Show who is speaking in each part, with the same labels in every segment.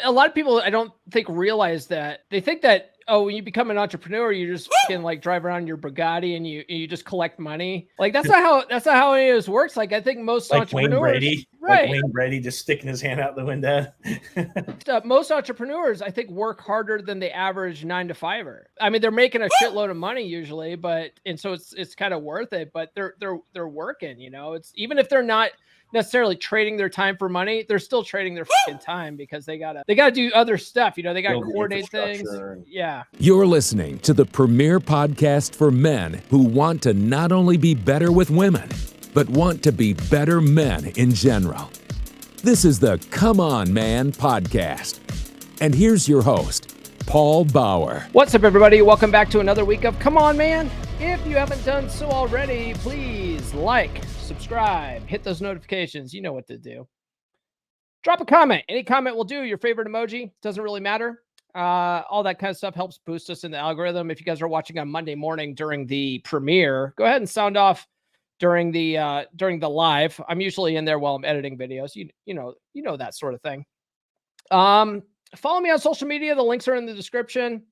Speaker 1: a lot of people I don't think realize that. They think that, oh, when you become an entrepreneur, you just can like drive around your Bugatti and you just collect money. Like that's not how any of this works. Like I think most
Speaker 2: like
Speaker 1: entrepreneurs,
Speaker 2: Wayne Brady,
Speaker 1: right?
Speaker 2: like Wayne Brady just sticking his hand out the window.
Speaker 1: Most entrepreneurs, I think, work harder than the average 9-to-5er. I mean, they're making a shitload of money usually, and so it's kind of worth it. But they're working. You know, it's even if they're not necessarily trading their time for money, they're still trading their fucking time because they gotta do other stuff. You know, they gotta coordinate things. Yeah.
Speaker 3: You're listening to the premier podcast for men who want to not only be better with women, but want to be better men in general. This is the Come On Man podcast. And here's your host, Paul Bauer.
Speaker 1: What's up, everybody? Welcome back to another week of Come On Man. If you haven't done so already, please like, subscribe, hit those notifications. You know what to do. Drop a comment. Any comment will do. Your favorite emoji. Doesn't really matter. All that kind of stuff helps boost us in the algorithm. If you guys are watching on Monday morning during the premiere, go ahead and sound off during the live. I'm usually in there while I'm editing videos. You know that sort of thing. Follow me on social media. The links are in the description.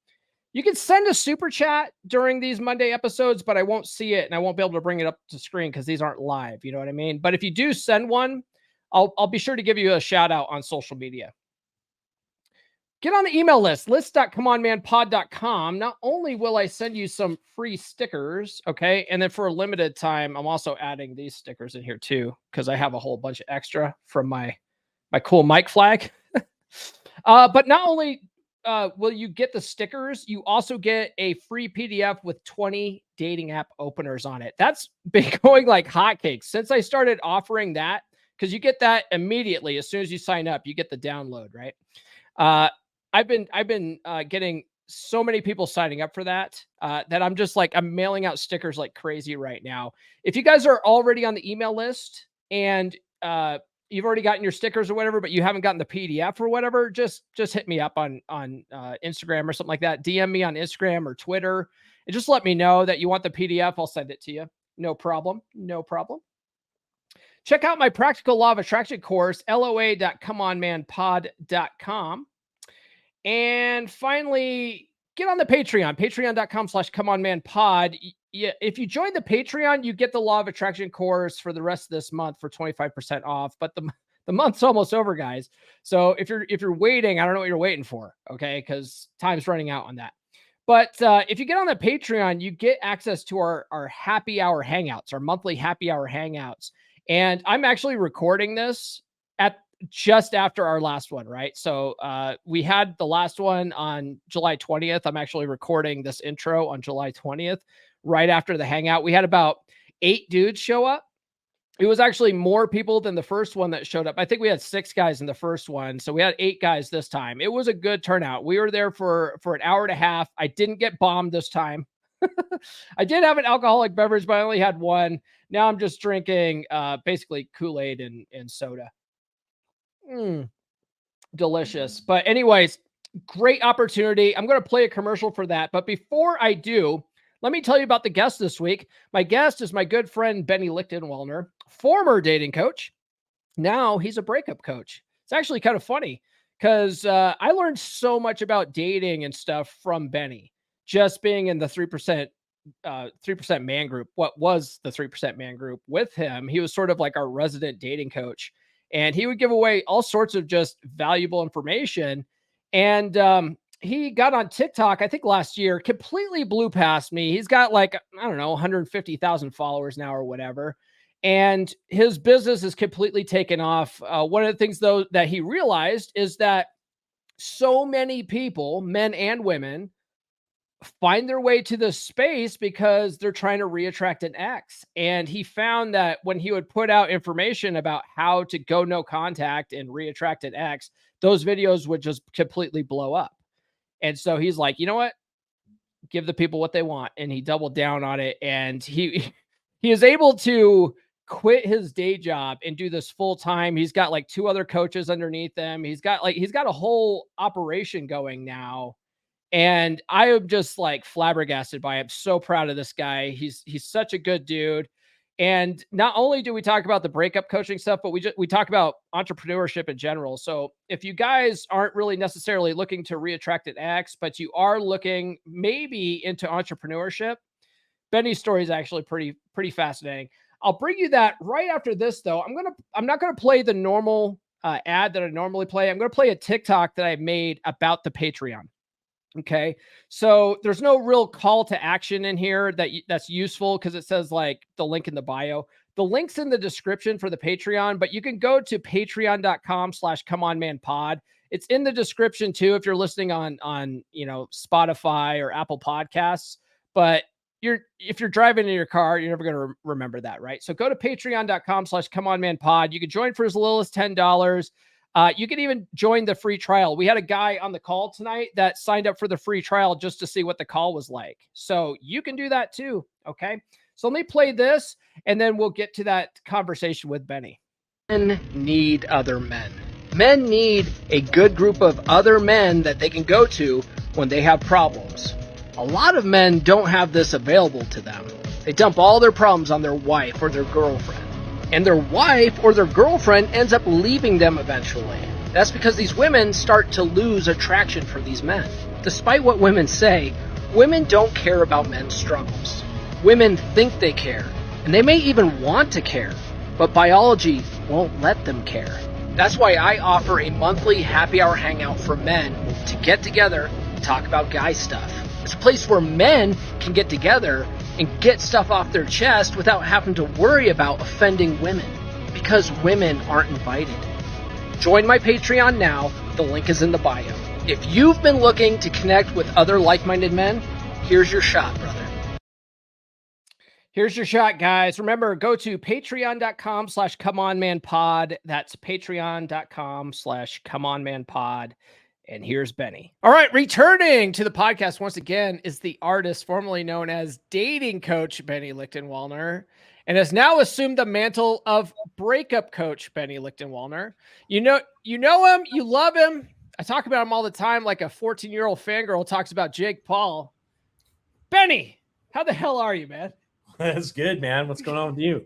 Speaker 1: You can send a super chat during these Monday episodes, but I won't see it and I won't be able to bring it up to screen because these aren't live. You know what I mean? But if you do send one, I'll be sure to give you a shout out on social media. Get on the email list, list.comeonmanpod.com. Not only will I send you some free stickers, okay, and then for a limited time, I'm also adding these stickers in here too, because I have a whole bunch of extra from my cool mic flag. But not only will you get the stickers, you also get a free PDF with 20 dating app openers on it. That's been going like hotcakes since I started offering that, because you get that immediately as soon as you sign up. You get the download, right? I've been getting so many people signing up for that that I'm mailing out stickers like crazy right now. If you guys are already on the email list and you've already gotten your stickers or whatever, but you haven't gotten the PDF or whatever, just hit me up on Instagram or something like that. DM me on Instagram or Twitter and just let me know that you want the PDF. I'll send it to you. No problem. No problem. Check out my Practical Law of Attraction course, loa.comeonmanpod.com. And finally, get on the Patreon, patreon.com/comeonmanpod. Yeah, if you join the Patreon, you get the Law of Attraction course for the rest of this month for 25% off. But the month's almost over, guys. So if you're waiting, I don't know what you're waiting for, okay? Because time's running out on that. But if you get on the Patreon, you get access to our happy hour hangouts, our monthly happy hour hangouts. And I'm actually recording this at just after our last one, right? So we had the last one on July 20th. I'm actually recording this intro on July 20th, right after the hangout. We had about 8 dudes show up. It was actually more people than the first one that showed up. I think we had 6 guys in the first one. So we had 8 guys this time. It was a good turnout. We were there for an hour and a half. I didn't get bombed this time. I did have an alcoholic beverage, but I only had one. Now I'm just drinking basically Kool-Aid and soda. Delicious. But anyways, great opportunity. I'm going to play a commercial for that. But before I do, let me tell you about the guest this week. My guest is my good friend, Benny Lichtenwalner, former dating coach. Now he's a breakup coach. It's actually kind of funny because I learned so much about dating and stuff from Benny, just being in the 3% man group. What was the 3% man group with him? He was sort of like our resident dating coach. And he would give away all sorts of just valuable information. And he got on TikTok, I think last year, completely blew past me. He's got like, I don't know, 150,000 followers now or whatever. And his business is completely taken off. One of the things, though, that he realized is that so many people, men and women, find their way to this space because they're trying to reattract an ex. And he found that when he would put out information about how to go no contact and reattract an ex, those videos would just completely blow up. And so he's like, you know what? Give the people what they want. And he doubled down on it. And he is able to quit his day job and do this full time. He's got like 2 other coaches underneath him. He's got a whole operation going now. And I am just like flabbergasted by it. I'm so proud of this guy. He's such a good dude. And not only do we talk about the breakup coaching stuff, but we talk about entrepreneurship in general. So if you guys aren't really necessarily looking to reattract an ex, but you are looking maybe into entrepreneurship, Benny's story is actually pretty fascinating. I'll bring you that right after this, though. I'm not gonna play the normal ad that I normally play. I'm gonna play a TikTok that I made about the Patreon. Okay, so there's no real call to action in here that's useful because it says like the link in the bio. The link's in the description for the Patreon, but you can go to patreon.com/comeonmanpod. It's in the description too if you're listening on Spotify or Apple Podcasts. But if you're driving in your car, you're never going to remember that, right? So go to patreon.com/comeonmanpod. You can join for as little as $10. You can even join the free trial. We had a guy on the call tonight that signed up for the free trial just to see what the call was like. So you can do that too. Okay. So let me play this and then we'll get to that conversation with Benny. Men need other men. Men need a good group of other men that they can go to when they have problems. A lot of men don't have this available to them. They dump all their problems on their wife or their girlfriend. And their wife or their girlfriend ends up leaving them eventually. That's because these women start to lose attraction for these men. Despite what women say, women don't care about men's struggles. Women think they care, and they may even want to care, but biology won't let them care. That's why I offer a monthly happy hour hangout for men to get together and talk about guy stuff. It's a place where men can get together and get stuff off their chest without having to worry about offending women, because women aren't invited. Join my Patreon now. The link is in the bio. If you've been looking to connect with other like-minded men, here's your shot, brother. Here's your shot, guys. Remember, go to patreon.com/comeonmanpod. That's patreon.com/comeonmanpod. And here's Benny. All right, returning to the podcast once again is the artist formerly known as dating coach Benny Lichtenwalner, and has now assumed the mantle of breakup coach Benny Lichtenwalner. You know him, you love him. I talk about him all the time like a 14-year-old fangirl talks about Jake Paul. Benny, how the hell are you, man?
Speaker 2: That's good, man. What's going on with you?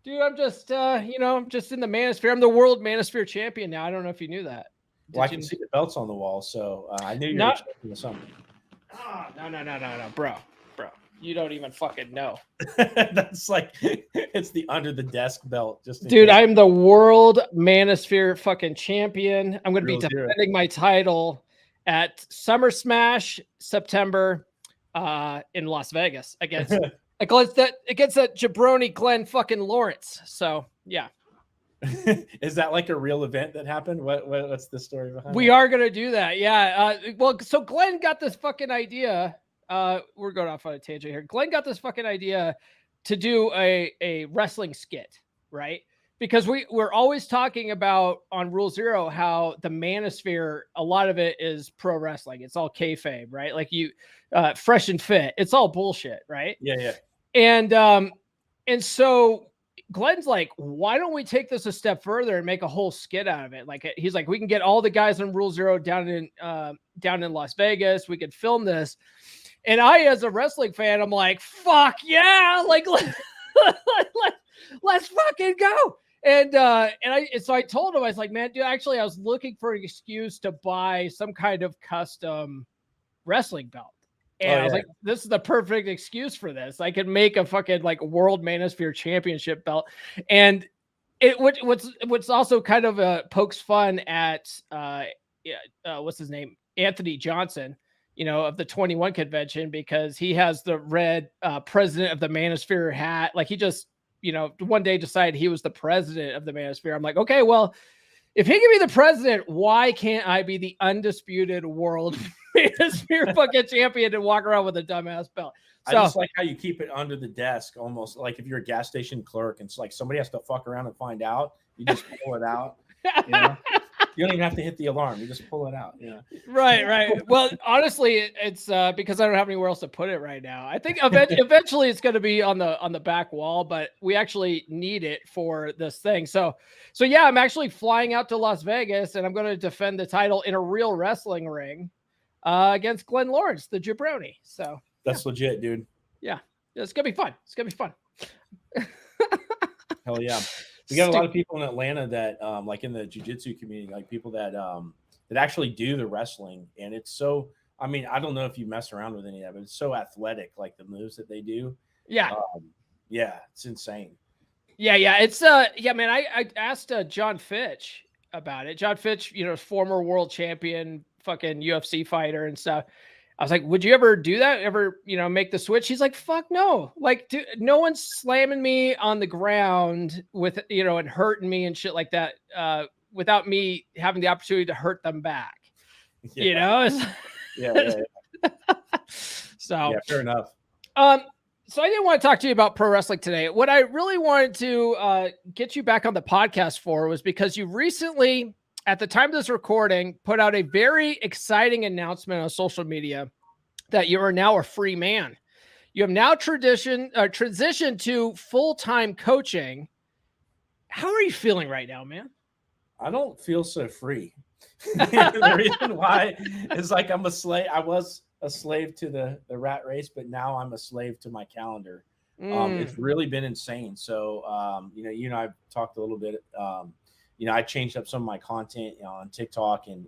Speaker 1: Dude, I'm just, I'm just in the Manosphere. I'm the world Manosphere champion now. I don't know if you knew that.
Speaker 2: Well, I can see the belts on the wall, so I knew you were champion of something.
Speaker 1: Oh, no, bro. You don't even fucking know.
Speaker 2: That's like, it's the under the desk belt.
Speaker 1: Dude, I'm the world Manosphere fucking champion. I'm going to be defending my title at Summer Smash September in Las Vegas against that jabroni Glenn fucking Lawrence. So yeah.
Speaker 2: Is that like a real event that happened? What's the story behind
Speaker 1: We are going to do that. Yeah. Well, so Glenn got this fucking idea. We're going off on a tangent here. Glenn got this fucking idea to do a wrestling skit, right? Because we're always talking about on Rule Zero how the Manosphere, a lot of it is pro wrestling. It's all kayfabe, right? Like Fresh and Fit. It's all bullshit, right?
Speaker 2: Yeah.
Speaker 1: And so Glenn's like, why don't we take this a step further and make a whole skit out of it? Like, he's like, we can get all the guys on Rule Zero down in Las Vegas. We could film this. And I, as a wrestling fan, I'm like, fuck yeah. Like, let's fucking go. And so I told him, I was like, man, dude, actually I was looking for an excuse to buy some kind of custom wrestling belt. And I was like, this is the perfect excuse for this. I could make a fucking like world Manosphere championship belt. And what's also kind of pokes fun at what's his name? Anthony Johnson, of the 21 convention, because he has the red president of the Manosphere hat. Like he just, one day decided he was the president of the Manosphere. I'm like, okay, well, if he can be the president, why can't I be the undisputed world Manosphere fucking champion and walk around with a dumbass belt? So,
Speaker 2: I just like how you keep it under the desk, almost like if you're a gas station clerk and it's like somebody has to fuck around and find out, you just pull it out. You don't even have to hit the alarm. You just pull it out.
Speaker 1: Right. Well, honestly, it's because I don't have anywhere else to put it right now. I think eventually it's going to be on the back wall, but we actually need it for this thing. So yeah, I'm actually flying out to Las Vegas and I'm going to defend the title in a real wrestling ring against Glenn Lawrence, the jabroni. So
Speaker 2: that's legit, dude.
Speaker 1: Yeah, it's going to be fun.
Speaker 2: Hell yeah. We got a lot of people in Atlanta that like in the jiu-jitsu community, like people that that actually do the wrestling. And it's so, I mean, I don't know if you mess around with any of it, but it's so athletic, like the moves that they do.
Speaker 1: Yeah.
Speaker 2: Yeah, it's insane.
Speaker 1: Yeah, it's yeah, man. I asked John Fitch about it. John Fitch, former world champion, fucking UFC fighter and stuff. I was like, would you ever do that? Ever, make the switch? He's like, fuck no. Like, dude, no one's slamming me on the ground with, and hurting me and shit like that, without me having the opportunity to hurt them back.
Speaker 2: Yeah. Yeah.
Speaker 1: So
Speaker 2: yeah, fair enough.
Speaker 1: So I didn't want to talk to you about pro wrestling today. What I really wanted to get you back on the podcast for was because you recently, at the time of this recording, put out a very exciting announcement on social media that you are now a free man. You have now transitioned to full-time coaching. How are you feeling right now, man?
Speaker 2: I don't feel so free. The reason why is like I'm a slave. I was a slave to the rat race, but now I'm a slave to my calendar. It's really been insane. So, you and I've talked a little bit. I changed up some of my content on TikTok, and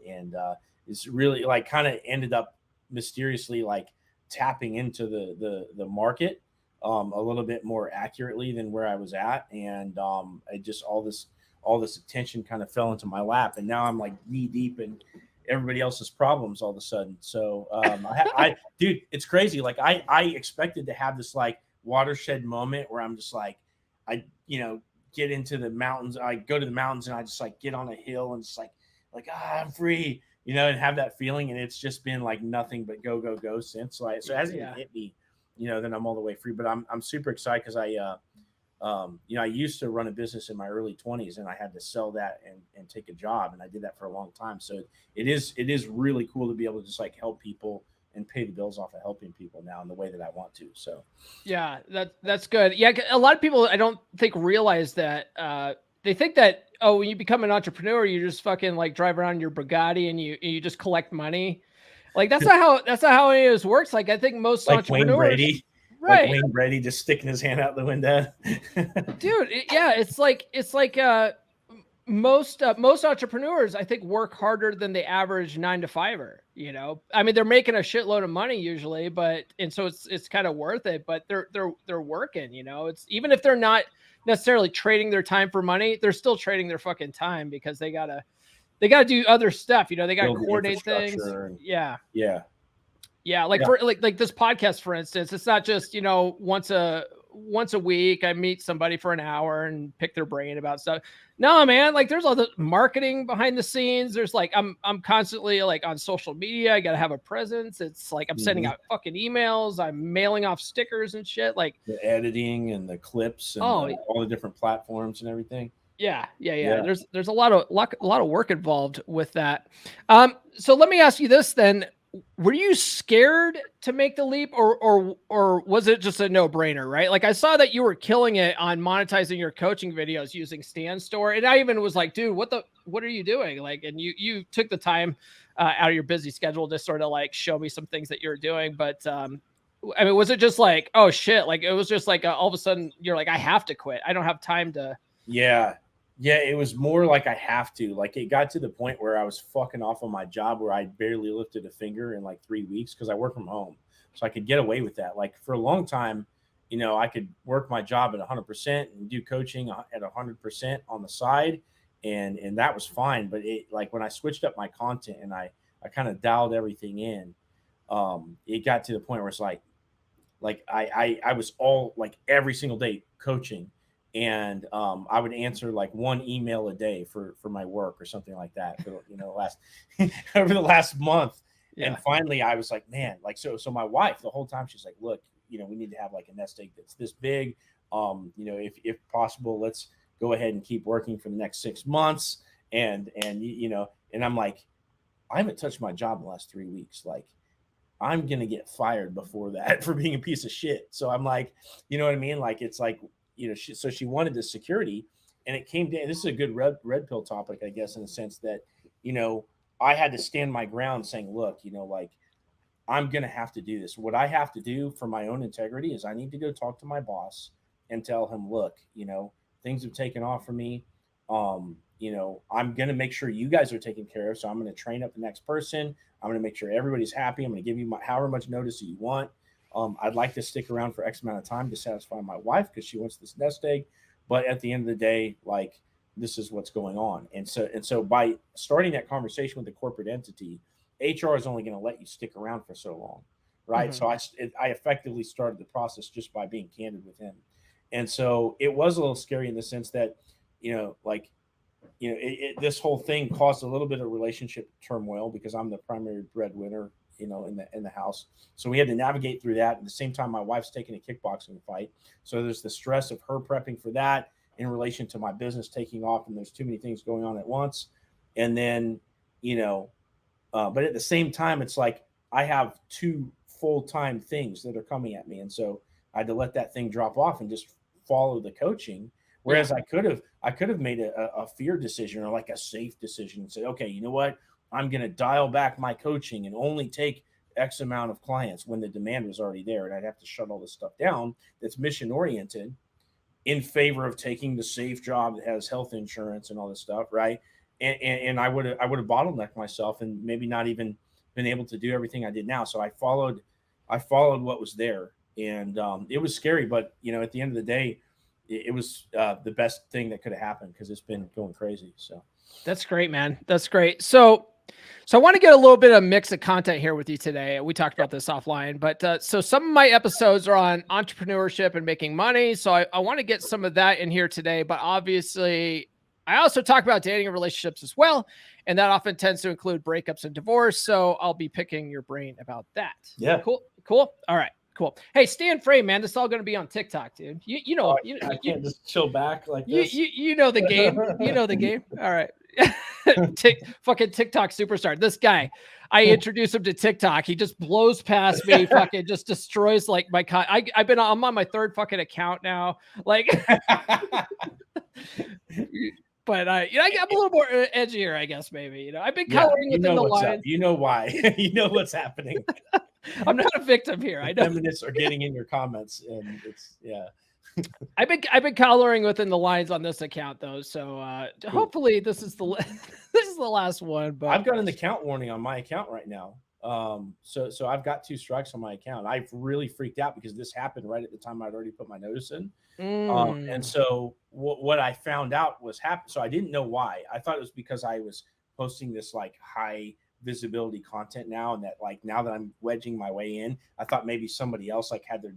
Speaker 2: it's really like kind of ended up mysteriously like tapping into the market a little bit more accurately than where I was at, and I just all this attention kind of fell into my lap, and now I'm like knee deep in everybody else's problems all of a sudden. So dude, it's crazy. Like I expected to have this like watershed moment where I'm just like, get into the mountains. I go to the mountains and I just like get on a hill and just like, I'm free, and have that feeling. And it's just been like nothing but go since. So it hasn't even hit me, then I'm all the way free, but I'm super excited because I used to run a business in my early 20s, and I had to sell that and take a job. And I did that for a long time. So it is really cool to be able to just like help people and pay the bills off of helping people now in the way that I want to. So,
Speaker 1: yeah, that's good. Yeah. A lot of people, I don't think realize that, they think that, when you become an entrepreneur, you just fucking like drive around your Bugatti and you just collect money. Like that's not how any of this works. Like I think most
Speaker 2: like
Speaker 1: entrepreneurs,
Speaker 2: Wayne Brady.
Speaker 1: right?
Speaker 2: Like Wayne Brady just sticking his hand out the window.
Speaker 1: Dude, it's like most entrepreneurs, I think, work harder than the average 9-to-5er. I mean, they're making a shitload of money usually, and so it's kind of worth it. But they're working. It's even if they're not necessarily trading their time for money, they're still trading their fucking time because they gotta do other stuff. They gotta coordinate things. Yeah. For like this podcast, for instance, it's not just once a week I meet somebody for an hour and pick their brain about stuff. No, man, like there's all the marketing behind the scenes. There's like I'm constantly like on social media. I gotta have a presence. It's like I'm sending out fucking emails. I'm mailing off stickers and shit. Like
Speaker 2: the editing and the clips and all the different platforms and everything.
Speaker 1: Yeah. There's a lot of work involved with that. So let me ask you this then. Were you scared to make the leap, or was it just a no-brainer, right? Like I saw that you were killing it on monetizing your coaching videos using Stan Store. And I even was like, dude, what are you doing? Like, and you took the time out of your busy schedule to sort of like show me some things that you're doing. But I mean, was it just like, oh shit, like it was just like all of a sudden you're like, I have to quit. I don't have time to.
Speaker 2: Yeah, it was more like I have to. Like it got to the point where I was fucking off on my job where I barely lifted a finger in like 3 weeks because I work from home. So I could get away with that. Like for a long time, I could work my job at 100% and do coaching at 100% on the side. And that was fine. But it like when I switched up my content and I kind of dialed everything in, it got to the point where it's like I was all like every single day coaching. And I would answer like one email a day for my work or something like that for over the last month. Yeah. And finally I was like, man, like so my wife the whole time she's like, look, we need to have like a nest egg that's this big. If possible, let's go ahead and keep working for the next 6 months. And I'm like, I haven't touched my job in the last 3 weeks. Like I'm gonna get fired before that for being a piece of shit. So I'm like, you know what I mean? Like it's like, so she wanted the security, and it came down. This is a good red pill topic, I guess, in the sense that, I had to stand my ground saying, look, like I'm going to have to do this. What I have to do for my own integrity is I need to go talk to my boss and tell him, look, things have taken off for me. I'm going to make sure you guys are taken care of. So I'm going to train up the next person. I'm going to make sure everybody's happy. I'm going to give you however much notice that you want. I'd like to stick around for X amount of time to satisfy my wife because she wants this nest egg. But at the end of the day, like, this is what's going on. And so by starting that conversation with the corporate entity, HR is only going to let you stick around for so long. Right.
Speaker 1: Mm-hmm.
Speaker 2: So I effectively started the process just by being candid with him. And so it was a little scary in the sense that, this whole thing caused a little bit of relationship turmoil because I'm the primary breadwinner, in the house. So we had to navigate through that. At the same time, my wife's taking a kickboxing fight. So there's the stress of her prepping for that in relation to my business taking off, and there's too many things going on at once. And then, but at the same time, it's like I have 2 full-time things that are coming at me. And so I had to let that thing drop off and just follow the coaching. Whereas I could have made a fear decision or like a safe decision and said, okay, you know what? I'm going to dial back my coaching and only take X amount of clients when the demand was already there. And I'd have to shut all this stuff down that's mission oriented in favor of taking the safe job that has health insurance and all this stuff. Right. And I would have bottlenecked myself and maybe not even been able to do everything I did now. So I followed what was there, and it was scary, but at the end of the day, it was the best thing that could have happened because it's been going crazy. So
Speaker 1: that's great, man. That's great. So I want to get a little bit of mix of content here with you today. We talked about this offline, but so some of my episodes are on entrepreneurship and making money. So I want to get some of that in here today, but obviously I also talk about dating and relationships as well. And that often tends to include breakups and divorce. So I'll be picking your brain about that.
Speaker 2: Yeah.
Speaker 1: Cool. All right. Cool. Hey, stay in frame, man. This is all going to be on TikTok, dude.
Speaker 2: I can't just chill back like this.
Speaker 1: You know the game. You know the game. All right. Fucking TikTok superstar. This guy, I introduced him to TikTok. He just blows past me. Fucking just destroys like my. I'm on my 3rd fucking account now. Like, but I'm a little more edgier, I guess. Maybe I've been coloring within the lines.
Speaker 2: You know why? You know what's happening.
Speaker 1: I'm not a victim here. I know
Speaker 2: feminists are getting in your comments, and it's
Speaker 1: I've been coloring within the lines on this account though, so hopefully this is the last one. But
Speaker 2: I've got an account warning on my account right now. So I've got 2 strikes on my account. I've really freaked out because this happened right at the time I'd already put my notice in. And so what I found out was happening. So I didn't know why. I thought it was because I was posting this like high visibility content now, and that like now that I'm wedging my way in, I thought maybe somebody else like had their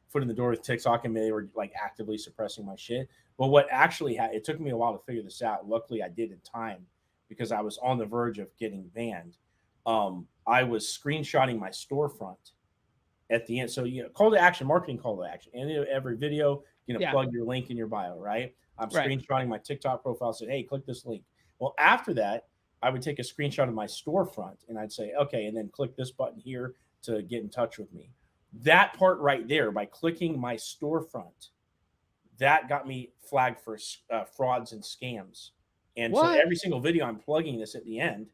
Speaker 2: foot in the door with TikTok and they were like actively suppressing my shit. But what actually it took me a while to figure this out. Luckily I did in time because I was on the verge of getting banned. I was screenshotting my storefront at the end. So call to action, marketing call to action. And every video, plug your link in your bio, right? I'm screenshotting my TikTok profile, said, hey, click this link. Well, after that, I would take a screenshot of my storefront and I'd say, okay, and then click this button here to get in touch with me. That part right there, by clicking my storefront, that got me flagged for frauds and scams. And so every single video, I'm plugging this at the end,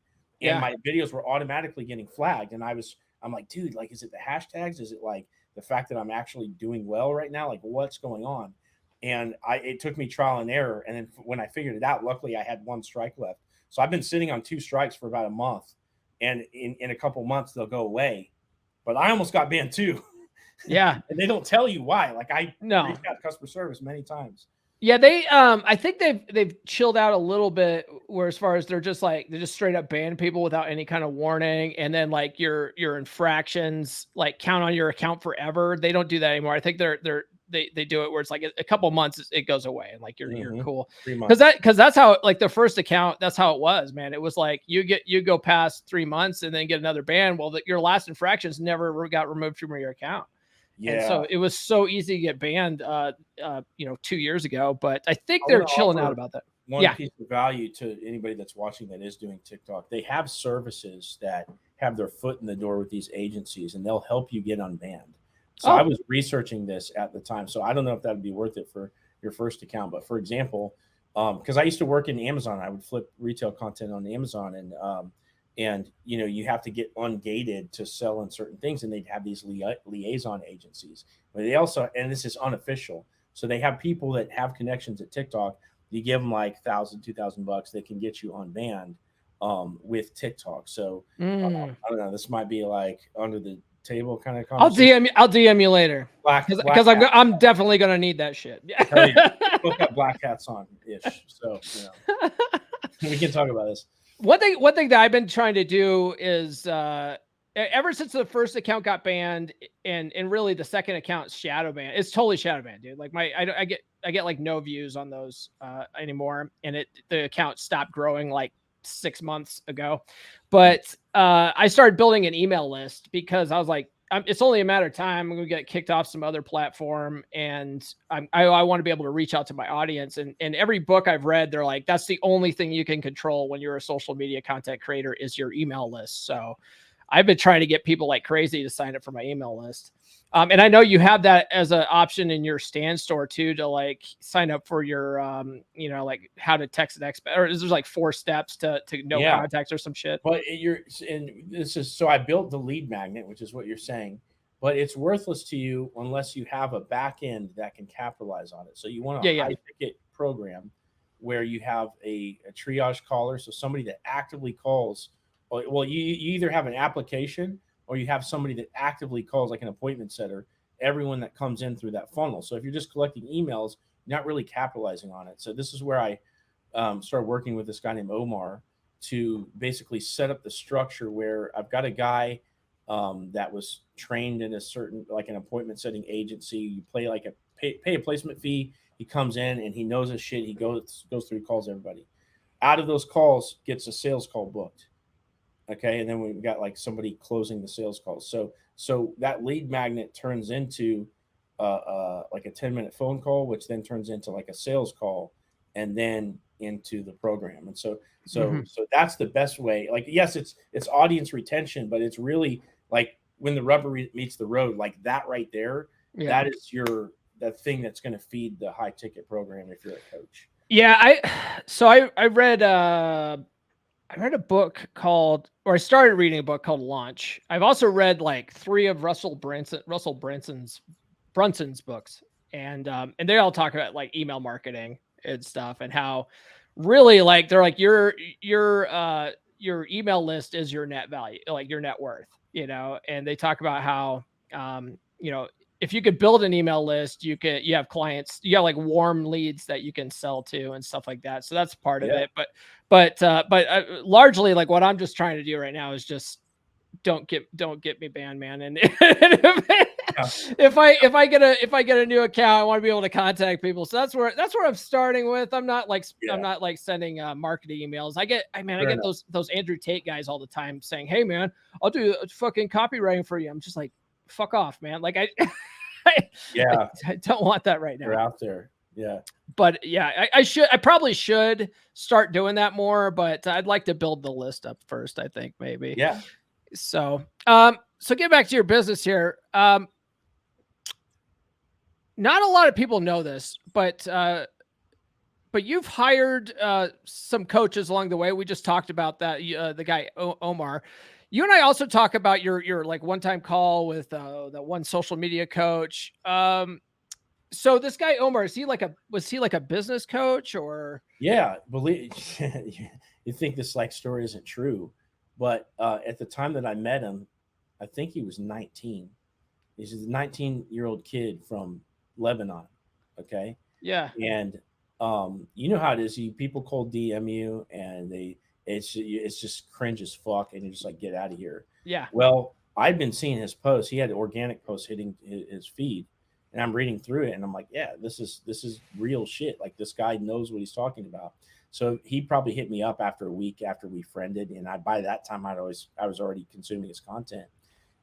Speaker 2: and my videos were automatically getting flagged. And I'm like, dude, like, is it the hashtags? Is it like the fact that I'm actually doing well right now? Like, what's going on? And it took me trial and error. And then when I figured it out, luckily I had 1 strike left. So I've been sitting on 2 strikes for about a month, and in a couple months they'll go away. But I almost got banned too.
Speaker 1: Yeah.
Speaker 2: And they don't tell you why. Like I reached out to customer service many times.
Speaker 1: Yeah, they I think they've chilled out a little bit, where as far as they're just straight up ban people without any kind of warning, and then like your infractions like count on your account forever. They don't do that anymore. I think they do it where it's like a couple months it goes away and like you're cool.
Speaker 2: 3 months.
Speaker 1: Because that's how, like, the first account, that's how it was, man. It was like you go past 3 months and then get another ban. Well, your last infractions never got removed from your account. Yeah. And so it was so easy to get banned 2 years ago, but I think they're chilling out about that.
Speaker 2: One piece of value to anybody that's watching that is doing TikTok. They have services that have their foot in the door with these agencies, and they'll help you get unbanned. So I was researching this at the time. So I don't know if that would be worth it for your first account. But for example, because I used to work in Amazon, I would flip retail content on Amazon, and you have to get ungated to sell in certain things, and they'd have these liaison agencies. But they also, and this is unofficial, So they have people that have connections at TikTok. You give them like $1,000, $2,000, they can get you on band with TikTok. So I don't know. This might be like under the table kind of conversation.
Speaker 1: I'll DM you later because I'm definitely gonna need that shit.
Speaker 2: Hell yeah. Both got black hats on ish. So we can talk about this.
Speaker 1: One thing that I've been trying to do is ever since the first account got banned and really the second account shadow banned, it's totally shadow banned, dude. Like I get like no views on those anymore, and the account stopped growing like 6 months ago. But I started building an email list because I was like, it's only a matter of time. I'm going to get kicked off some other platform. And I want to be able to reach out to my audience. And every book I've read, they're like, that's the only thing you can control when you're a social media content creator is your email list. So I've been trying to get people like crazy to sign up for my email list. And I know you have that as an option in your Stand store too, to like sign up for your, like how to text an expert, or is there like 4 steps to no contacts or some shit?
Speaker 2: But so I built the lead magnet, which is what you're saying, but it's worthless to you unless you have a back end that can capitalize on it. So you want a high ticket program where you have a triage caller. So somebody that actively calls, well, you either have an application or you have somebody that actively calls, like an appointment setter, everyone that comes in through that funnel. So if you're just collecting emails, you're not really capitalizing on it. So this is where I started working with this guy named Omar to basically set up the structure where I've got a guy that was trained in a certain, like an appointment setting agency. You pay a placement fee. He comes in and he knows his shit. He goes through, calls everybody. Out of those calls, gets a sales call booked. Okay. And then we've got like somebody closing the sales calls. So that lead magnet turns into like a 10-minute phone call, which then turns into like a sales call and then into the program. And so that's the best way. Like, yes, it's audience retention, but it's really like when the rubber meets the road, like that right there, that is that thing that's going to feed the high ticket program if you're a coach.
Speaker 1: Yeah. I read a book I started reading a book called Launch. I've also read like 3 of Russell Brunson's books. And they all talk about like email marketing and stuff, and how really like, they're like your email list is your net value, like your net worth, and they talk about how, if you could build an email list, you have clients, you have like warm leads that you can sell to and stuff like that. So that's part of it. But largely, like what I'm just trying to do right now is just don't get me banned, man. And if I get a new account, I want to be able to contact people. So that's where I'm starting with. I'm not like sending marketing emails. I get those Andrew Tate guys all the time saying, "Hey man, I'll do fucking copywriting for you." I'm just like, fuck off, man. Like I don't want that right now.
Speaker 2: You're out there. Yeah.
Speaker 1: But yeah, I probably should start doing that more, but I'd like to build the list up first, I think maybe.
Speaker 2: Yeah.
Speaker 1: So, so get back to your business here. Not a lot of people know this, but you've hired some coaches along the way. We just talked about that. The guy Omar. You and I also talk about your like one-time call with that one social media coach. So this guy Omar, was he like a business coach or?
Speaker 2: Yeah, believe you think this like story isn't true, but at the time that I met him, I think he was 19. He's a 19-year-old kid from Lebanon. Okay.
Speaker 1: Yeah.
Speaker 2: And you know how it is. People cold DM you and it's just cringe as fuck, and you just like, get out of here.
Speaker 1: Yeah.
Speaker 2: Well, I'd been seeing his posts. He had organic posts hitting his feed, and I'm reading through it, and I'm like, yeah, this is real shit. Like, this guy knows what he's talking about. So he probably hit me up after a week after we friended, and by that time I was already consuming his content,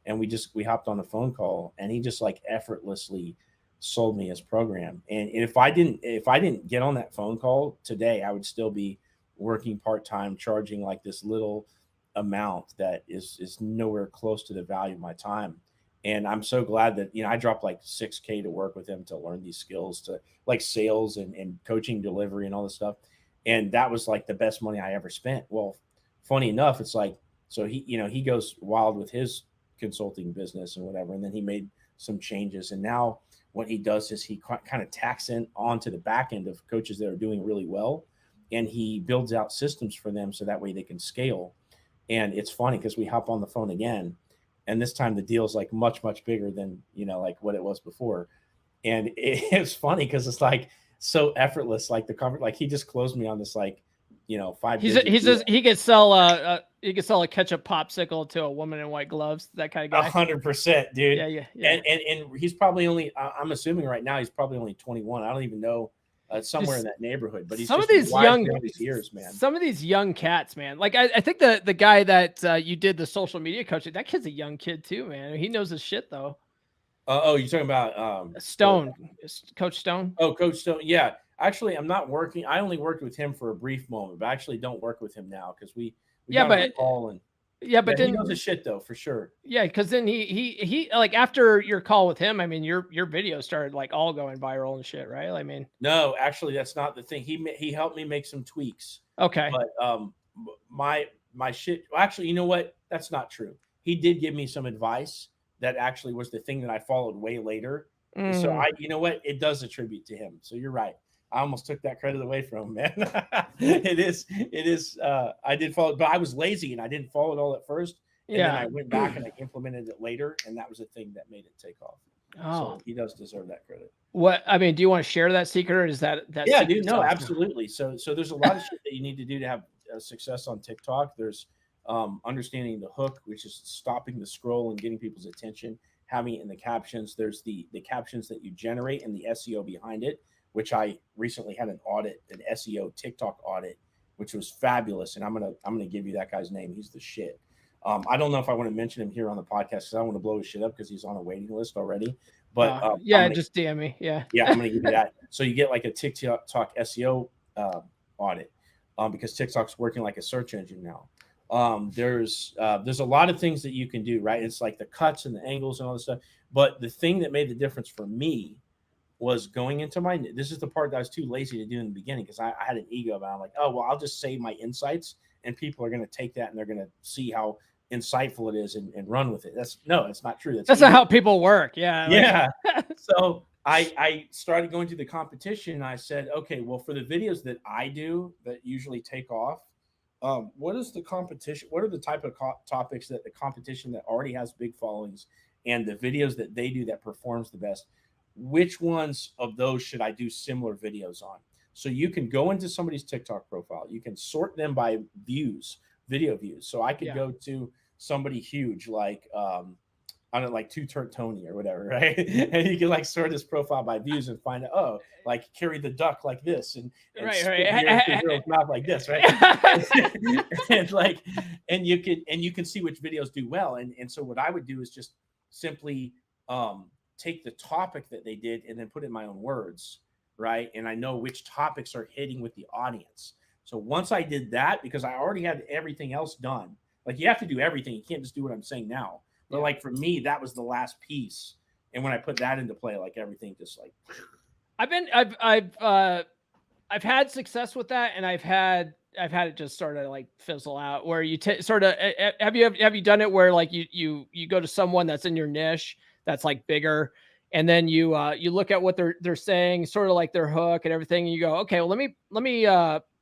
Speaker 2: and we hopped on a phone call, and he just like effortlessly sold me his program. And if I didn't get on that phone call today, I would still be working part-time, charging like this little amount that is nowhere close to the value of my time. And I'm so glad that, I dropped like $6,000 to work with him to learn these skills, to like sales and coaching, delivery and all this stuff. And that was like the best money I ever spent. Well, funny enough, it's like, so he goes wild with his consulting business and whatever. And then he made some changes. And now what he does is he kind of tacks in onto the back end of coaches that are doing really well, and he builds out systems for them so that way they can scale. And it's funny because we hop on the phone again, and this time the deal's like much, much bigger than, like what it was before. And it's funny because it's like so effortless. Like like he just closed me on this, like, 5.
Speaker 1: He could sell a ketchup popsicle to a woman in white gloves. That kind of guy.
Speaker 2: 100%, dude.
Speaker 1: Yeah.
Speaker 2: And he's probably only, I'm assuming right now he's probably only 21. I don't even know, somewhere in that neighborhood. But he's
Speaker 1: some of these young
Speaker 2: years, man.
Speaker 1: Some of these young cats, man. Like I think the guy that you did the social media coaching, that kid's a young kid too, man. He knows his shit though.
Speaker 2: You're talking about
Speaker 1: Stone, Coach Stone.
Speaker 2: Oh, Coach Stone. Yeah. Actually, I'm not working. I only worked with him for a brief moment, but I actually don't work with him now because we got on a call and
Speaker 1: but then
Speaker 2: he knows his shit though, for sure.
Speaker 1: Yeah, because then he like after your call with him, I mean your videos started like all going viral and shit, right? I mean,
Speaker 2: no, actually that's not the thing. He helped me make some tweaks.
Speaker 1: Okay.
Speaker 2: But my shit. Well, actually, you know what? That's not true. He did give me some advice that actually was the thing that I followed way later. So you know what? It does attribute to him. So you're right. I almost took that credit away from him, man. It is. I did follow it, but I was lazy and I didn't follow it all at first. And then I went back and I implemented it later. And that was the thing that made it take off. So he does deserve that credit.
Speaker 1: What, I mean, do you want to share that secret, or is that
Speaker 2: yeah, dude, no, absolutely. So there's a lot of shit that you need to do to have success on TikTok. There's understanding the hook, which is stopping the scroll and getting people's attention, having it in the captions. There's the captions that you generate and the SEO behind it, which I recently had an SEO TikTok audit, which was fabulous. And I'm gonna give you that guy's name. He's the shit. I don't know if I want to mention him here on the podcast because I don't want to blow his shit up because he's on a waiting list already. But
Speaker 1: just DM me. Yeah,
Speaker 2: I'm gonna give you that. So you get like a TikTok SEO audit because TikTok's working like a search engine now. There's a lot of things that you can do, right? It's like the cuts and the angles and all this stuff. But the thing that made the difference for me was going into this is the part that I was too lazy to do in the beginning because I had an ego about it. I'm like, oh, well, I'll just say my insights and people are going to take that and they're going to see how insightful it is and run with it. It's not true.
Speaker 1: That's not how people work. Yeah.
Speaker 2: Yeah. So I started going to the competition and I said, okay, well, for the videos that I do that usually take off, what is the competition? What are the type of topics that the competition that already has big followings and the videos that they do that performs the best? Which ones of those should I do similar videos on? So you can go into somebody's TikTok profile. You can sort them by views, video views. So I could go to somebody huge like I don't know, like Two Turnt Tony or whatever, right? And you can like sort his profile by views and find out, like carry the duck like this and right. Girl's mouth like this, right? and you can see which videos do well. And so what I would do is just simply take the topic that they did and then put it in my own words, right? And I know which topics are hitting with the audience. So once I did that, because I already had everything else done, like you have to do everything. You can't just do what I'm saying now. But like for me, that was the last piece. And when I put that into play, like everything just like
Speaker 1: I've had success with that, and I've had it just sort of like fizzle out where you sort of have you done it where like you go to someone that's in your niche that's like bigger, and then you look at what they're saying, sort of like their hook and everything, and you go, okay, well let me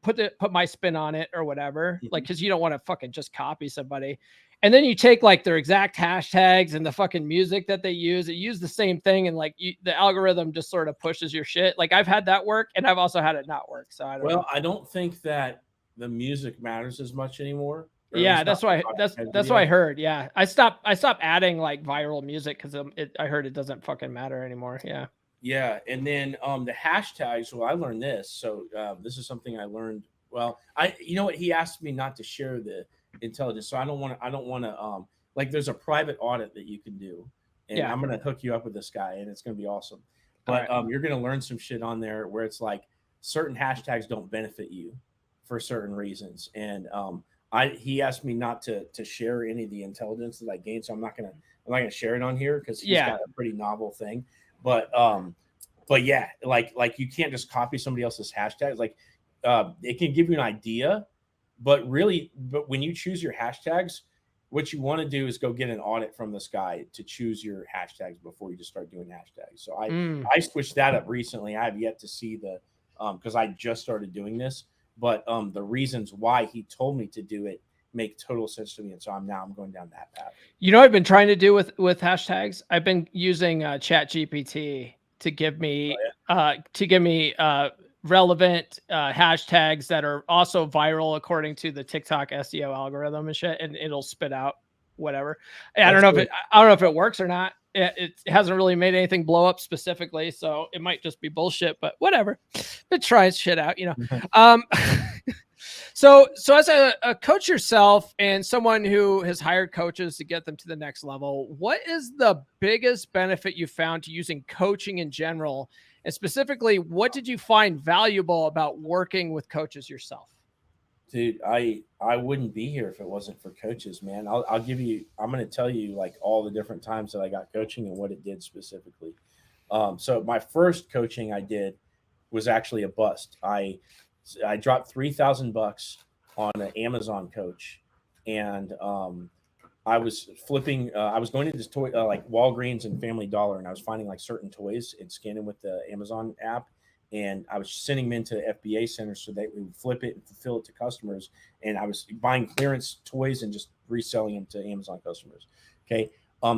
Speaker 1: put my spin on it or whatever, like because you don't want to fucking just copy somebody. And then you take like their exact hashtags and the fucking music that they use. It use the same thing, and like the algorithm just sort of pushes your shit. Like I've had that work, and I've also had it not work. So I don't know.
Speaker 2: I don't think that the music matters as much anymore.
Speaker 1: Yeah, that's why I heard. Yeah, I stopped adding like viral music because I heard it doesn't fucking matter anymore. Yeah.
Speaker 2: Yeah, and then the hashtags. Well, I learned this. So this is something I learned. Well, you know what? He asked me not to share the intelligence, so I don't want to like there's a private audit that you can do, and I'm going to hook you up with this guy, and it's going to be awesome. But you're going to learn some shit on there where it's like certain hashtags don't benefit you for certain reasons, and he asked me not to share any of the intelligence that I gained, so I'm not gonna share it on here because he's got a pretty novel thing. But yeah, like you can't just copy somebody else's hashtags. Like it can give you an idea, but when you choose your hashtags, what you want to do is go get an audit from this guy to choose your hashtags before you just start doing hashtags. So I switched that up recently. I have yet to see the because I just started doing this, but the reasons why he told me to do it make total sense to me, and so I'm going down that path.
Speaker 1: You know what I've been trying to do with hashtags? I've been using Chat GPT to give me relevant hashtags that are also viral according to the TikTok SEO algorithm and shit, and it'll spit out whatever. I don't know if it works or not. It hasn't really made anything blow up specifically, so it might just be bullshit, but whatever. It tries shit out, you know. So as a coach yourself and someone who has hired coaches to get them to the next level, what is the biggest benefit you found to using coaching in general? And specifically, what did you find valuable about working with coaches yourself?
Speaker 2: Dude, I wouldn't be here if it wasn't for coaches, man. I'm going to tell you like all the different times that I got coaching and what it did specifically. So my first coaching I did was actually a bust. I dropped $3,000 on an Amazon coach, and I was flipping. I was going to this toy like Walgreens and Family Dollar, and I was finding like certain toys and scanning with the Amazon app, and I was sending them into FBA centers so that we would flip it and fulfill it to customers. And I was buying clearance toys and just reselling them to Amazon customers. Okay,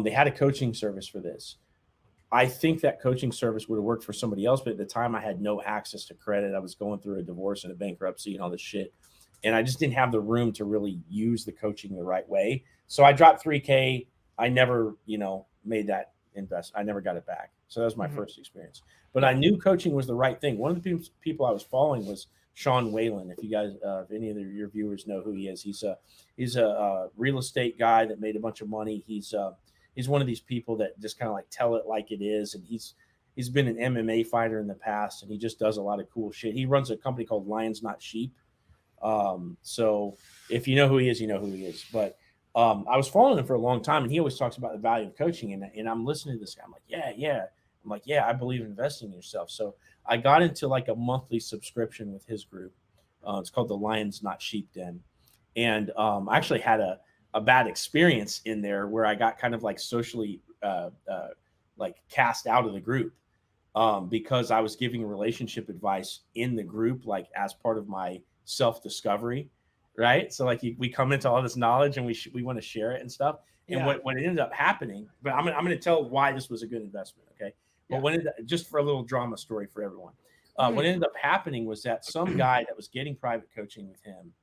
Speaker 2: they had a coaching service for this. I think that coaching service would have worked for somebody else, but at the time I had no access to credit. I was going through a divorce and a bankruptcy and all this shit. And I just didn't have the room to really use the coaching the right way. So I dropped $3,000. I never, made that invest. I never got it back. So that was my first experience. But I knew coaching was the right thing. One of the people I was following was Sean Whalen. If you guys, if any of your viewers know who he is, he's a real estate guy that made a bunch of money. He's one of these people that just kind of like tell it like it is. And he's been an MMA fighter in the past, and he just does a lot of cool shit. He runs a company called Lions Not Sheep. So if you know who he is, you know who he is. But I was following him for a long time, and he always talks about the value of coaching. And I'm listening to this guy. I'm like, yeah. I'm like, yeah, I believe in investing in yourself. So I got into like a monthly subscription with his group. It's called the Lions Not Sheep Den. And I actually had a bad experience in there where I got kind of like socially like cast out of the group because I was giving relationship advice in the group, like as part of my self-discovery, right? So like we come into all this knowledge and we want to share it and stuff. And what ended up happening, but I'm going to tell why this was a good investment, okay? But just for a little drama story for everyone, what ended up happening was that some guy that was getting private coaching with him,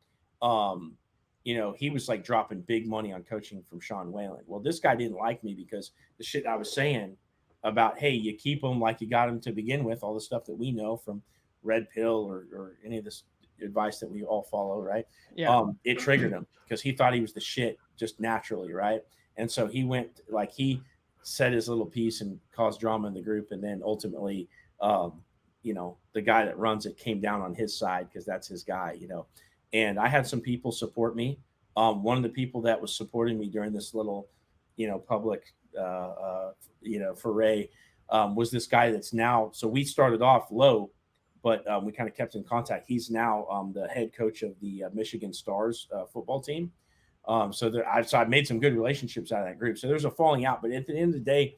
Speaker 2: he was like dropping big money on coaching from Sean Whalen. Well, this guy didn't like me because the shit I was saying about, hey, you keep them like you got them to begin with, all the stuff that we know from Red Pill or any of this advice that we all follow, right? Yeah. It triggered him because he thought he was the shit just naturally, right? And so he went like he said his little piece and caused drama in the group, and then ultimately, the guy that runs it came down on his side because that's his guy, And I had some people support me. One of the people that was supporting me during this little, public, foray was this guy that's now. So we started off low, but we kind of kept in contact. He's now the head coach of the Michigan Stars football team. So I made some good relationships out of that group. So there's a falling out, but at the end of the day,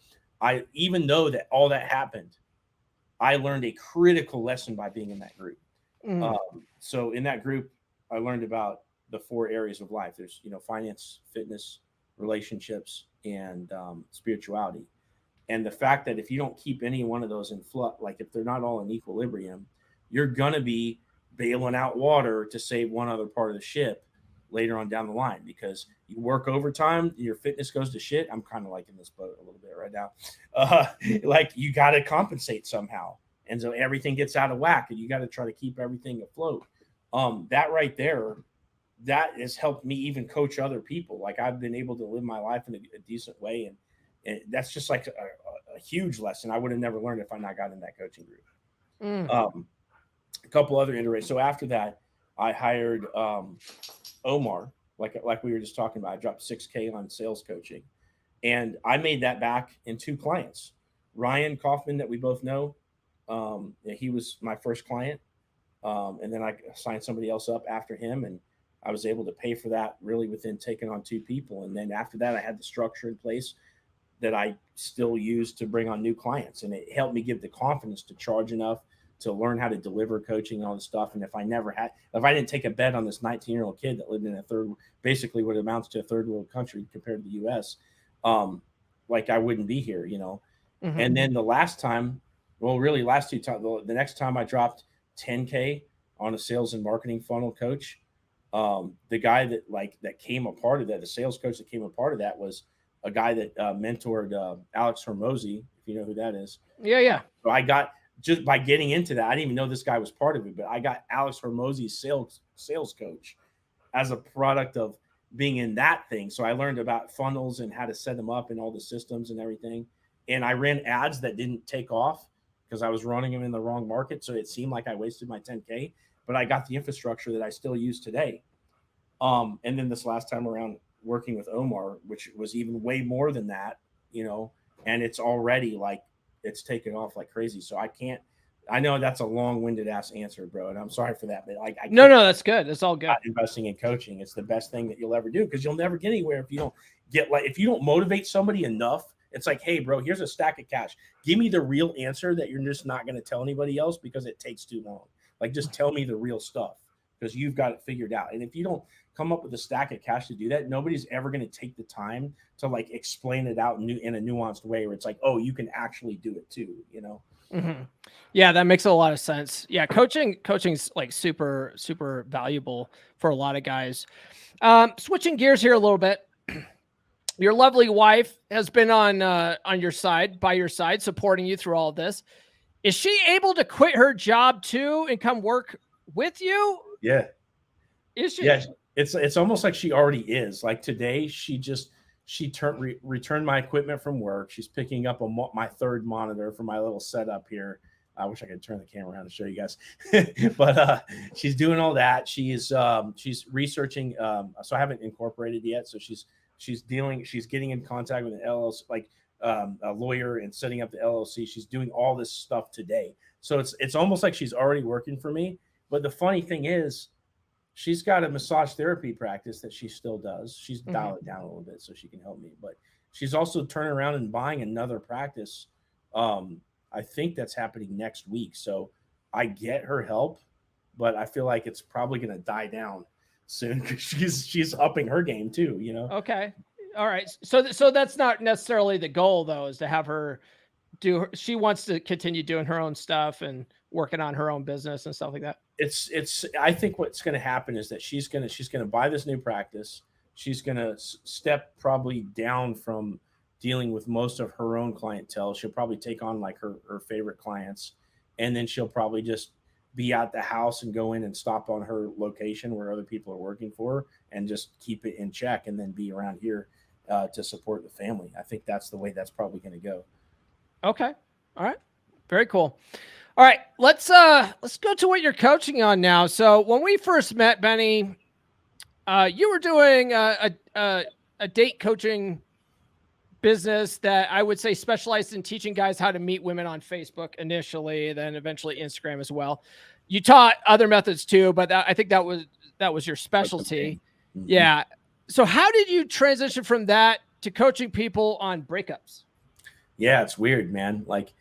Speaker 2: even though that all that happened, I learned a critical lesson by being in that group. So in that group, I learned about the 4 areas of life. There's, finance, fitness, relationships, and spirituality. And the fact that if you don't keep any one of those in flux, like if they're not all in equilibrium, you're going to be bailing out water to save one other part of the ship later on down the line, because you work overtime, your fitness goes to shit. I'm kind of like in this boat a little bit right now. Like you got to compensate somehow. And so everything gets out of whack and you got to try to keep everything afloat. That right there, that has helped me even coach other people. Like I've been able to live my life in a decent way. And that's just like a huge lesson. I would have never learned if I not got in that coaching group. A couple other iterations. So after that, I hired Omar, like we were just talking about. I dropped $6,000 on sales coaching, and I made that back in 2 clients. Ryan Kaufman, that we both know, he was my first client, and then I signed somebody else up after him, and I was able to pay for that really within taking on 2 people. And then after that, I had the structure in place that I still use to bring on new clients. And it helped me give the confidence to charge enough to learn how to deliver coaching and all this stuff. And if I didn't take a bet on this 19-year-old kid that lived in basically what amounts to a third world country compared to the US, like I wouldn't be here, you know?
Speaker 1: Mm-hmm.
Speaker 2: And then the last time, well, really last 2 times, the next time I dropped 10K on a sales and marketing funnel coach, the guy that came a part of that, the sales coach that came a part of that was a guy that mentored Alex Hormozy, if you know who that is.
Speaker 1: Yeah.
Speaker 2: So I got, just by getting into that, I didn't even know this guy was part of it, but I got Alex Hormozy's sales coach as a product of being in that thing. So I learned about funnels and how to set them up and all the systems and everything. And I ran ads that didn't take off because I was running them in the wrong market. So it seemed like I wasted my 10K, but I got the infrastructure that I still use today. And then this last time around working with Omar, which was even way more than that, you know, and it's already like, it's taken off like crazy. So I know that's a long-winded ass answer, bro. And I'm sorry for that, but like,
Speaker 1: no, that's good. It's all good.
Speaker 2: Investing in coaching, it's the best thing that you'll ever do, because you'll never get anywhere if you don't if you don't motivate somebody enough. It's like, hey, bro, here's a stack of cash. Give me the real answer that you're just not going to tell anybody else because it takes too long. Like, just tell me the real stuff because you've got it figured out. And if you don't come up with a stack of cash to do that, nobody's ever going to take the time to like explain it out in a nuanced way where it's like, oh, you can actually do it too, you know?
Speaker 1: Mm-hmm. Yeah, that makes a lot of sense. Yeah, coaching's like super, super valuable for a lot of guys. Switching gears here a little bit. Your lovely wife has been on your side, by your side, supporting you through all of this. Is she able to quit her job too and come work with you?
Speaker 2: Yeah.
Speaker 1: Is she?
Speaker 2: Yeah. It's almost like she already is. Like today, she returned my equipment from work. She's picking up my third monitor for my little setup here. I wish I could turn the camera around to show you guys, but she's doing all that. She's researching. So I haven't incorporated yet. So she's getting in contact with an LLC, like a lawyer, and setting up the LLC. She's doing all this stuff today. So it's almost like she's already working for me. But the funny thing is, she's got a massage therapy practice that she still does. She's dialed it down a little bit so she can help me, but she's also turning around and buying another practice. I think that's happening next week. So I get her help, but I feel like it's probably going to die down soon because she's upping her game too, you know?
Speaker 1: Okay. All right. So that's not necessarily the goal though, is to have her she wants to continue doing her own stuff and working on her own business and stuff like that.
Speaker 2: I think what's going to happen is that she's going to buy this new practice. She's going to step probably down from dealing with most of her own clientele. She'll probably take on like her favorite clients, and then she'll probably just be at the house and go in and stop on her location where other people are working for her and just keep it in check, and then be around here to support the family. I think that's the way that's probably going to go.
Speaker 1: Okay. All right. Very cool. All right, let's go to what you're coaching on now. So when we first met, Benny, you were doing a date coaching business that I would say specialized in teaching guys how to meet women on Facebook initially, then eventually Instagram as well. You taught other methods too, but I think that was your specialty.
Speaker 2: Mm-hmm.
Speaker 1: Yeah. So how did you transition from that to coaching people on breakups?
Speaker 2: Yeah, it's weird, man. Like,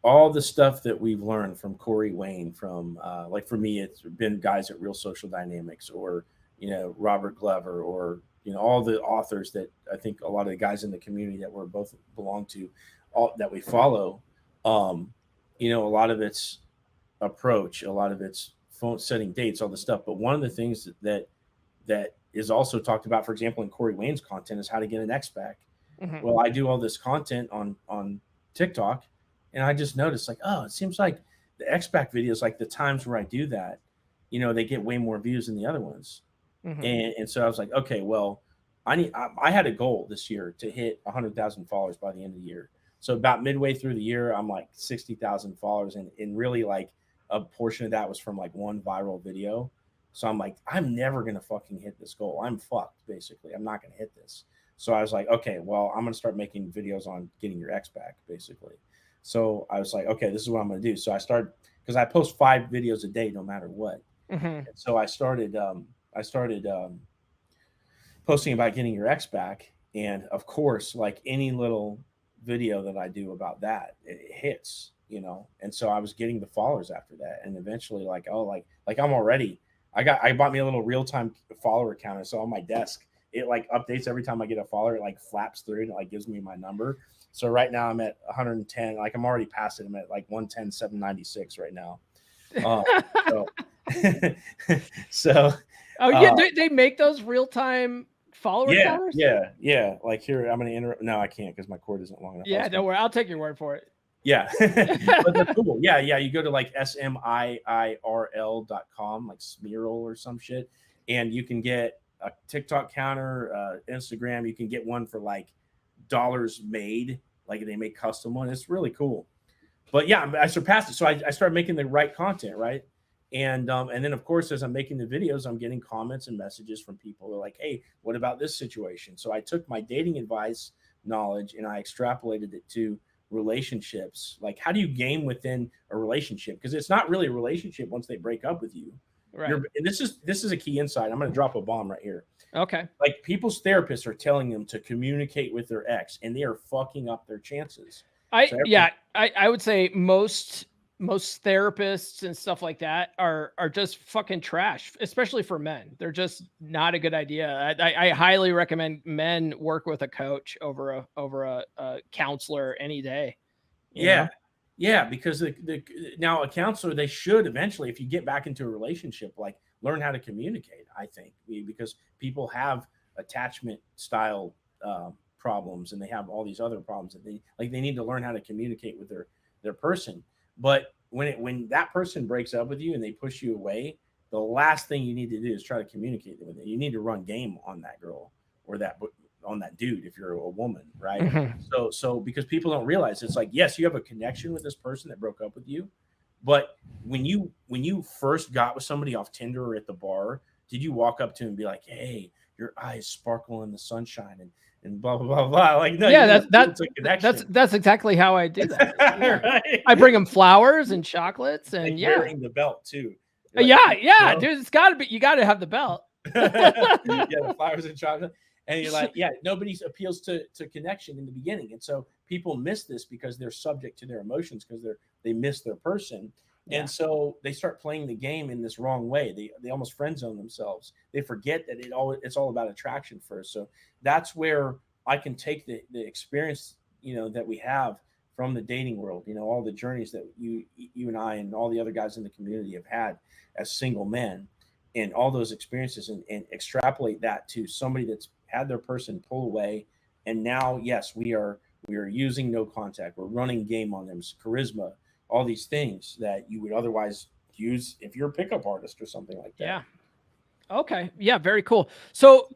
Speaker 2: all the stuff that we've learned from Corey Wayne, from like for me, it's been guys at Real Social Dynamics, or, you know, Robert Glover, or, you know, all the authors that I think a lot of the guys in the community that we're both belong to, all that we follow. You know, a lot of it's approach, a lot of it's phone setting dates, all the stuff. But one of the things that is also talked about, for example, in Corey Wayne's content, is how to get an X-Back. Mm-hmm. Well, I do all this content on TikTok. And I just noticed, like, oh, it seems like the X-Back videos, like the times where I do that, you know, they get way more views than the other ones. Mm-hmm. And so I was like, okay, well, I had a goal this year to hit 100,000 followers by the end of the year. So about midway through the year, I'm like 60,000 followers. And really, like, a portion of that was from like one viral video. So I'm like, I'm never going to fucking hit this goal. I'm fucked, basically. I'm not going to hit this. So I was like, okay, well, I'm going to start making videos on getting your X-Back, basically. So I was like, okay, this is what I'm going to do. So I started, because I post 5 videos a day, no matter what. Mm-hmm. And so I started I started posting about getting your ex back, and of course, like any little video that I do about that, it hits, you know. And so I was getting the followers after that, and eventually, like, oh, like I'm already. I bought me a little real time follower counter, so on my desk it like updates every time I get a follower. It like flaps through and it like gives me my number. So right now I'm at 110. Like I'm already past it. I'm at like 110, 796 right now. So, so
Speaker 1: Oh yeah, they make those real time follower counters.
Speaker 2: Yeah. Like here, I'm gonna interrupt. No, I can't because my cord isn't long enough.
Speaker 1: Yeah, don't worry. I'll take your word for it.
Speaker 2: Yeah, but they're cool. Yeah. You go to like smiirl.com, like Smearl or some shit, and you can get a TikTok counter, Instagram. You can get one for like dollars made, like they make custom one. It's really cool. But yeah, I surpassed it. So I started making the right content, right? And then of course, as I'm making the videos, I'm getting comments and messages from people who are like, hey, what about this situation? So I took my dating advice knowledge and I extrapolated it to relationships. Like, how do you game within a relationship? Because it's not really a relationship once they break up with you.
Speaker 1: Right.
Speaker 2: And this is a key insight. I'm going to drop a bomb right here.
Speaker 1: Okay.
Speaker 2: Like people's therapists are telling them to communicate with their ex, and they are fucking up their chances.
Speaker 1: I would say most therapists and stuff like that are just fucking trash, especially for men. They're just not a good idea. I highly recommend men work with a coach over a counselor any day.
Speaker 2: Yeah. Because now a counselor, they should eventually, if you get back into a relationship, like learn how to communicate. I think because people have attachment style problems, and they have all these other problems that they need to learn how to communicate with their person. But when that person breaks up with you and they push you away, the last thing you need to do is try to communicate with it. You need to run game on that girl or on that dude if you're a woman, right?
Speaker 1: Mm-hmm.
Speaker 2: So because people don't realize, it's like, yes, you have a connection with this person that broke up with you, but when you first got with somebody off Tinder or at the bar, did you walk up to him and be like, hey, your eyes sparkle in the sunshine and blah blah blah blah? Like, no,
Speaker 1: yeah, that's exactly how I do that. Yeah. Right? I bring them flowers and chocolates and
Speaker 2: like wearing the belt too.
Speaker 1: Like, dude, it's gotta be. You gotta have the belt.
Speaker 2: The flowers and chocolate. And you're like, yeah, nobody appeals to connection in the beginning. And so people miss this because they're subject to their emotions because they miss their person. Yeah. And so they start playing the game in this wrong way. They almost friend zone themselves. They forget that it's all about attraction first. So that's where I can take the experience, that we have from the dating world, all the journeys that you and I and all the other guys in the community have had as single men, and all those experiences and extrapolate that to somebody that's had their person pull away. And now, yes, we are using no contact. We're running game on them, charisma, all these things that you would otherwise use if you're a pickup artist or something like that.
Speaker 1: Yeah. Okay. Yeah. Very cool. So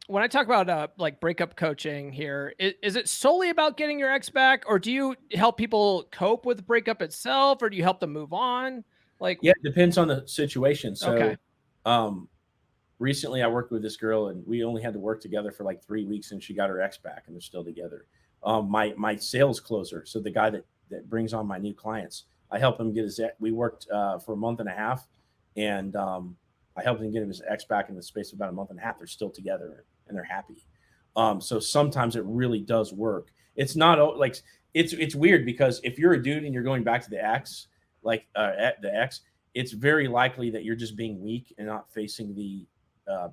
Speaker 1: when I talk about like breakup coaching here, is it solely about getting your ex back, or do you help people cope with the breakup itself, or do you help them move on? Like,
Speaker 2: yeah, it depends on the situation. So,
Speaker 1: okay.
Speaker 2: Recently I worked with this girl and we only had to work together for like 3 weeks, and she got her ex back and they're still together. My sales closer, so the guy that brings on my new clients, I help him get his, we worked for a month and a half, and I helped him get his ex back in the space of about a month and a half. They're still together and they're happy. So sometimes it really does work. It's not like, it's weird because if you're a dude and you're going back to the ex, it's very likely that you're just being weak and not facing the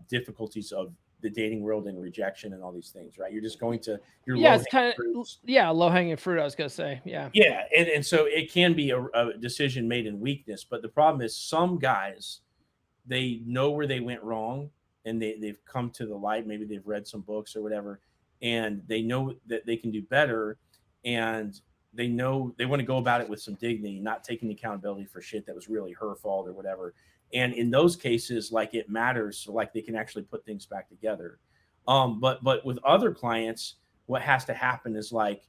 Speaker 2: difficulties of the dating world and rejection and all these things, right? You're just going to
Speaker 1: it's kind of low hanging fruit. I was gonna say, yeah,
Speaker 2: and so it can be a decision made in weakness, but the problem is some guys, they know where they went wrong and they've come to the light. Maybe they've read some books or whatever, and they know that they can do better, and they know they want to go about it with some dignity, not taking accountability for shit that was really her fault or whatever. And in those cases, like, it matters, so like they can actually put things back together. But with other clients, what has to happen is like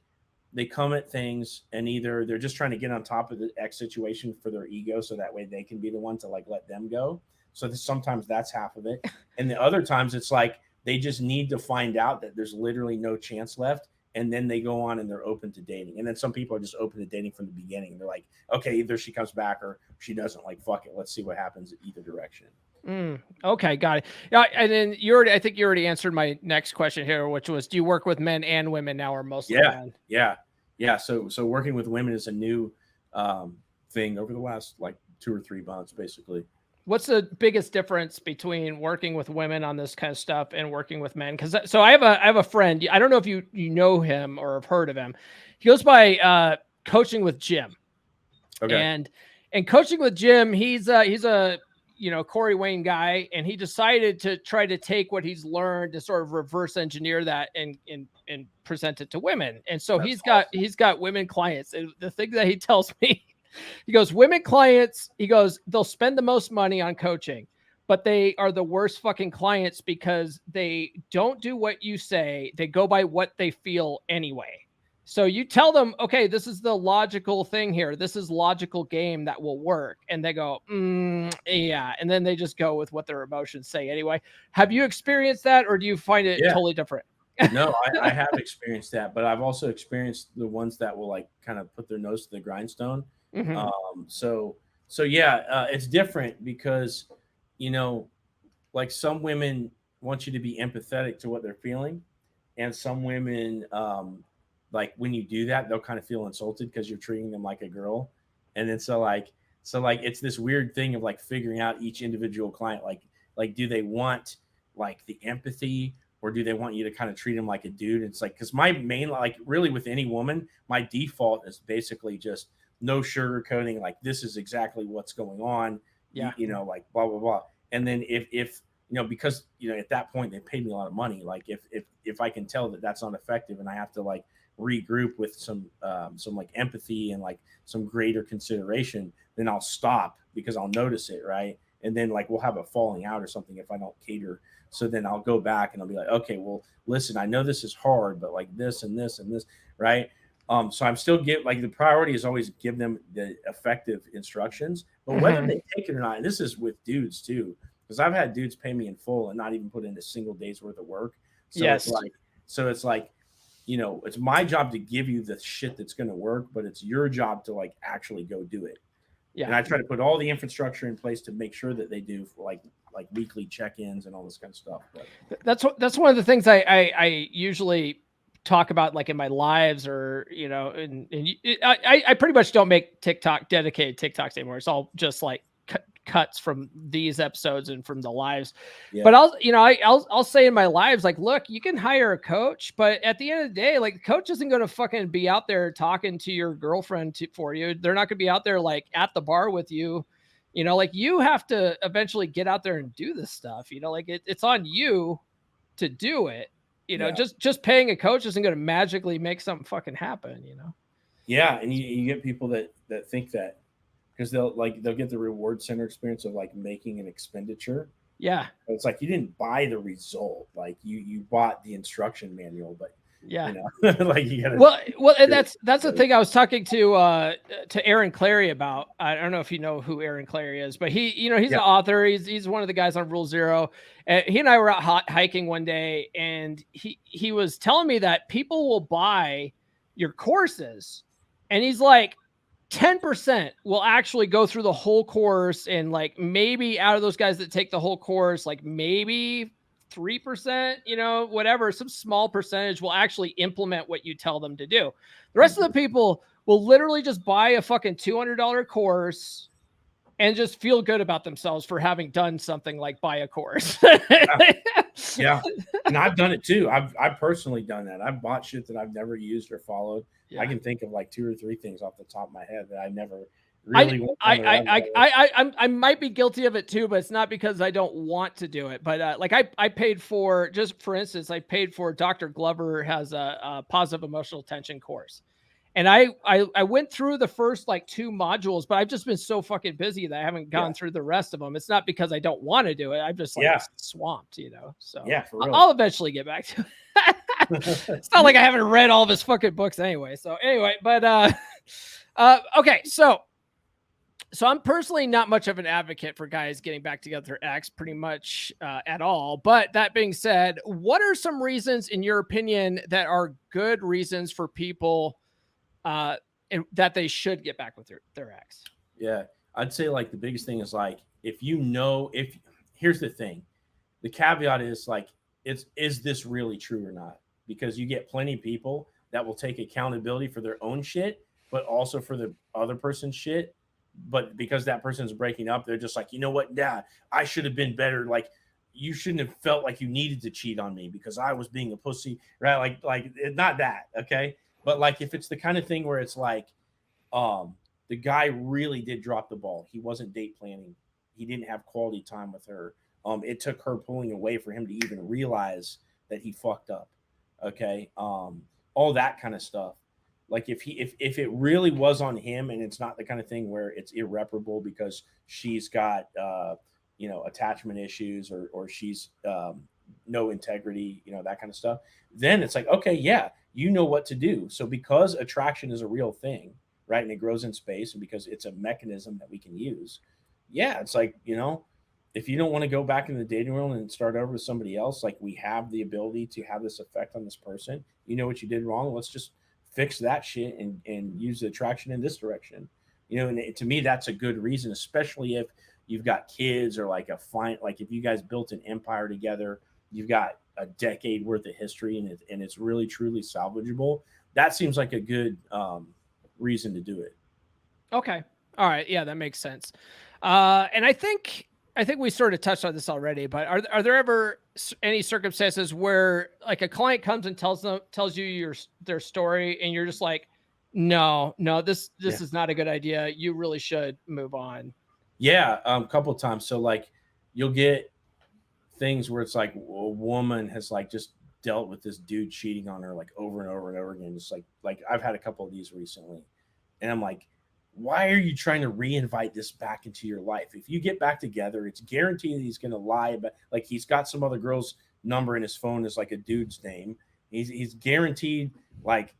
Speaker 2: they come at things and either they're just trying to get on top of the X situation for their ego, so that way they can be the one to like let them go. So sometimes that's half of it. And the other times it's like they just need to find out that there's literally no chance left. And then they go on and they're open to dating. And then some people are just open to dating from the beginning. They're like, okay, either she comes back or she doesn't. Like, fuck it, let's see what happens either direction.
Speaker 1: Okay, got it. Yeah, and then I think you already answered my next question here, which was, do you work with men and women now, or mostly men?
Speaker 2: Yeah. So working with women is a new thing over the last like 2 or 3 months, basically.
Speaker 1: What's the biggest difference between working with women on this kind of stuff and working with men? Because so I have a friend. I don't know if you know him or have heard of him. He goes by Coaching with Jim.
Speaker 2: Okay.
Speaker 1: And Coaching with Jim, he's a Corey Wayne guy, and he decided to try to take what he's learned to sort of reverse engineer that and present it to women. And so
Speaker 2: That's
Speaker 1: he's got women clients. And the thing that he tells me, he goes, women clients, he goes, they'll spend the most money on coaching, but they are the worst fucking clients because they don't do what you say. They go by what they feel anyway. So you tell them, okay, this is the logical thing here. This is logical game that will work. And they go, yeah. And then they just go with what their emotions say anyway. Have you experienced that, or do you find it totally different?
Speaker 2: No, I have experienced that, but I've also experienced the ones that will like kind of put their nose to the grindstone. So yeah, it's different because, like some women want you to be empathetic to what they're feeling. And some women, like when you do that, they'll kind of feel insulted because you're treating them like a girl. And then so it's this weird thing of like figuring out each individual client, like do they want like the empathy, or do they want you to kind of treat them like a dude? It's like, because my main, like really with any woman, my default is basically just no sugarcoating. Like, this is exactly what's going on.
Speaker 1: Yeah.
Speaker 2: Like blah, blah, blah. And then if because, at that point they paid me a lot of money. Like if I can tell that that's not effective and I have to like regroup with some like empathy and like some greater consideration, then I'll stop because I'll notice it. Right. And then like we'll have a falling out or something if I don't cater. So then I'll go back and I'll be like, okay, well, listen, I know this is hard, but like this and this and this, right? So I'm still like the priority is always give them the effective instructions, but whether they take it or not, and this is with dudes too, because I've had dudes pay me in full and not even put in a single day's worth of work. So it's like, it's my job to give you the shit that's going to work, but it's your job to like actually go do it. Yeah. And I try to put all the infrastructure in place to make sure that they do for like weekly check-ins and all this kind of stuff. But
Speaker 1: that's one of the things I usually talk about, like in my lives, or I pretty much don't make dedicated TikToks anymore. It's all just like cuts from these episodes and from the lives. Yeah. But I'll say in my lives, like, look, you can hire a coach, but at the end of the day, like, the coach isn't going to fucking be out there talking to your girlfriend for you. They're not going to be out there like at the bar with you. Like, you have to eventually get out there and do this stuff. Like it's on you to do it. Just paying a coach isn't going to magically make something fucking happen.
Speaker 2: Yeah, and you get people that think that, because they'll get the reward center experience of like making an expenditure.
Speaker 1: Yeah,
Speaker 2: but it's like you didn't buy the result, like you bought the instruction manual, but
Speaker 1: yeah,
Speaker 2: like you gotta.
Speaker 1: Well, and that's the thing. I was talking to Aaron Clary about. I don't know if you know who Aaron Clary is, but he's an author. He's one of the guys on Rule Zero. He and I were out hiking one day, and he was telling me that people will buy your courses, and he's like, 10% will actually go through the whole course, and like maybe out of those guys that take the whole course, like maybe 3%, whatever, some small percentage will actually implement what you tell them to do. The rest of the people will literally just buy a fucking $200 course and just feel good about themselves for having done something like buy a course.
Speaker 2: Yeah. And I've done it too. I've personally done that. I've bought shit that I've never used or followed. Yeah. I can think of like 2 or 3 things off the top of my head that I never really
Speaker 1: I might be guilty of it too, but it's not because I don't want to do it. But like I paid for, just for instance, I paid for Dr. Glover has a positive emotional attention course. And I went through the first like 2 modules, but I've just been so fucking busy that I haven't gone through the rest of them. It's not because I don't want to do it. I'm just like swamped, So
Speaker 2: yeah, for real.
Speaker 1: I'll eventually get back to it. It's not like I haven't read all of his fucking books anyway. So anyway, but okay, so I'm personally not much of an advocate for guys getting back together with their ex pretty much at all. But that being said, what are some reasons, in your opinion, that are good reasons for people and that they should get back with their ex?
Speaker 2: Yeah, I'd say like the biggest thing is like, if here's the thing. The caveat is like, is this really true or not? Because you get plenty of people that will take accountability for their own shit, but also for the other person's shit. But because that person's breaking up, they're just like, you know what? Yeah, I should have been better. Like, you shouldn't have felt like you needed to cheat on me because I was being a pussy, right? Like not that, okay? But like, if it's the kind of thing where it's like, the guy really did drop the ball. He wasn't date planning. He didn't have quality time with her. It took her pulling away for him to even realize that he fucked up. Okay. All that kind of stuff. Like if it really was on him, and it's not the kind of thing where it's irreparable because she's got attachment issues, or she's no integrity, that kind of stuff, then it's like, okay, yeah, you know what to do. So because attraction is a real thing, right, and it grows in space, and because it's a mechanism that we can use, yeah, it's like, if you don't want to go back into the dating world and start over with somebody else, like, we have the ability to have this effect on this person. You know what you did wrong. Let's just fix that shit and use the attraction in this direction. And to me, that's a good reason, especially if you've got kids, or like like if you guys built an empire together, you've got a decade worth of history, and it's really truly salvageable. That seems like a good reason to do it.
Speaker 1: Okay. All right. Yeah, that makes sense. And I think we sort of touched on this already, but are there ever any circumstances where like a client comes and tells you their story, and you're just like, no, this is not a good idea. You really should move on.
Speaker 2: Yeah. A couple of times. So like, you'll get things where it's like a woman has like just dealt with this dude cheating on her like over and over and over again. Just like I've had a couple of these recently, and I'm like, why are you trying to reinvite this back into your life? If you get back together, it's guaranteed that he's going to lie about, like, he's got some other girl's number in his phone as like a dude's name. He's guaranteed like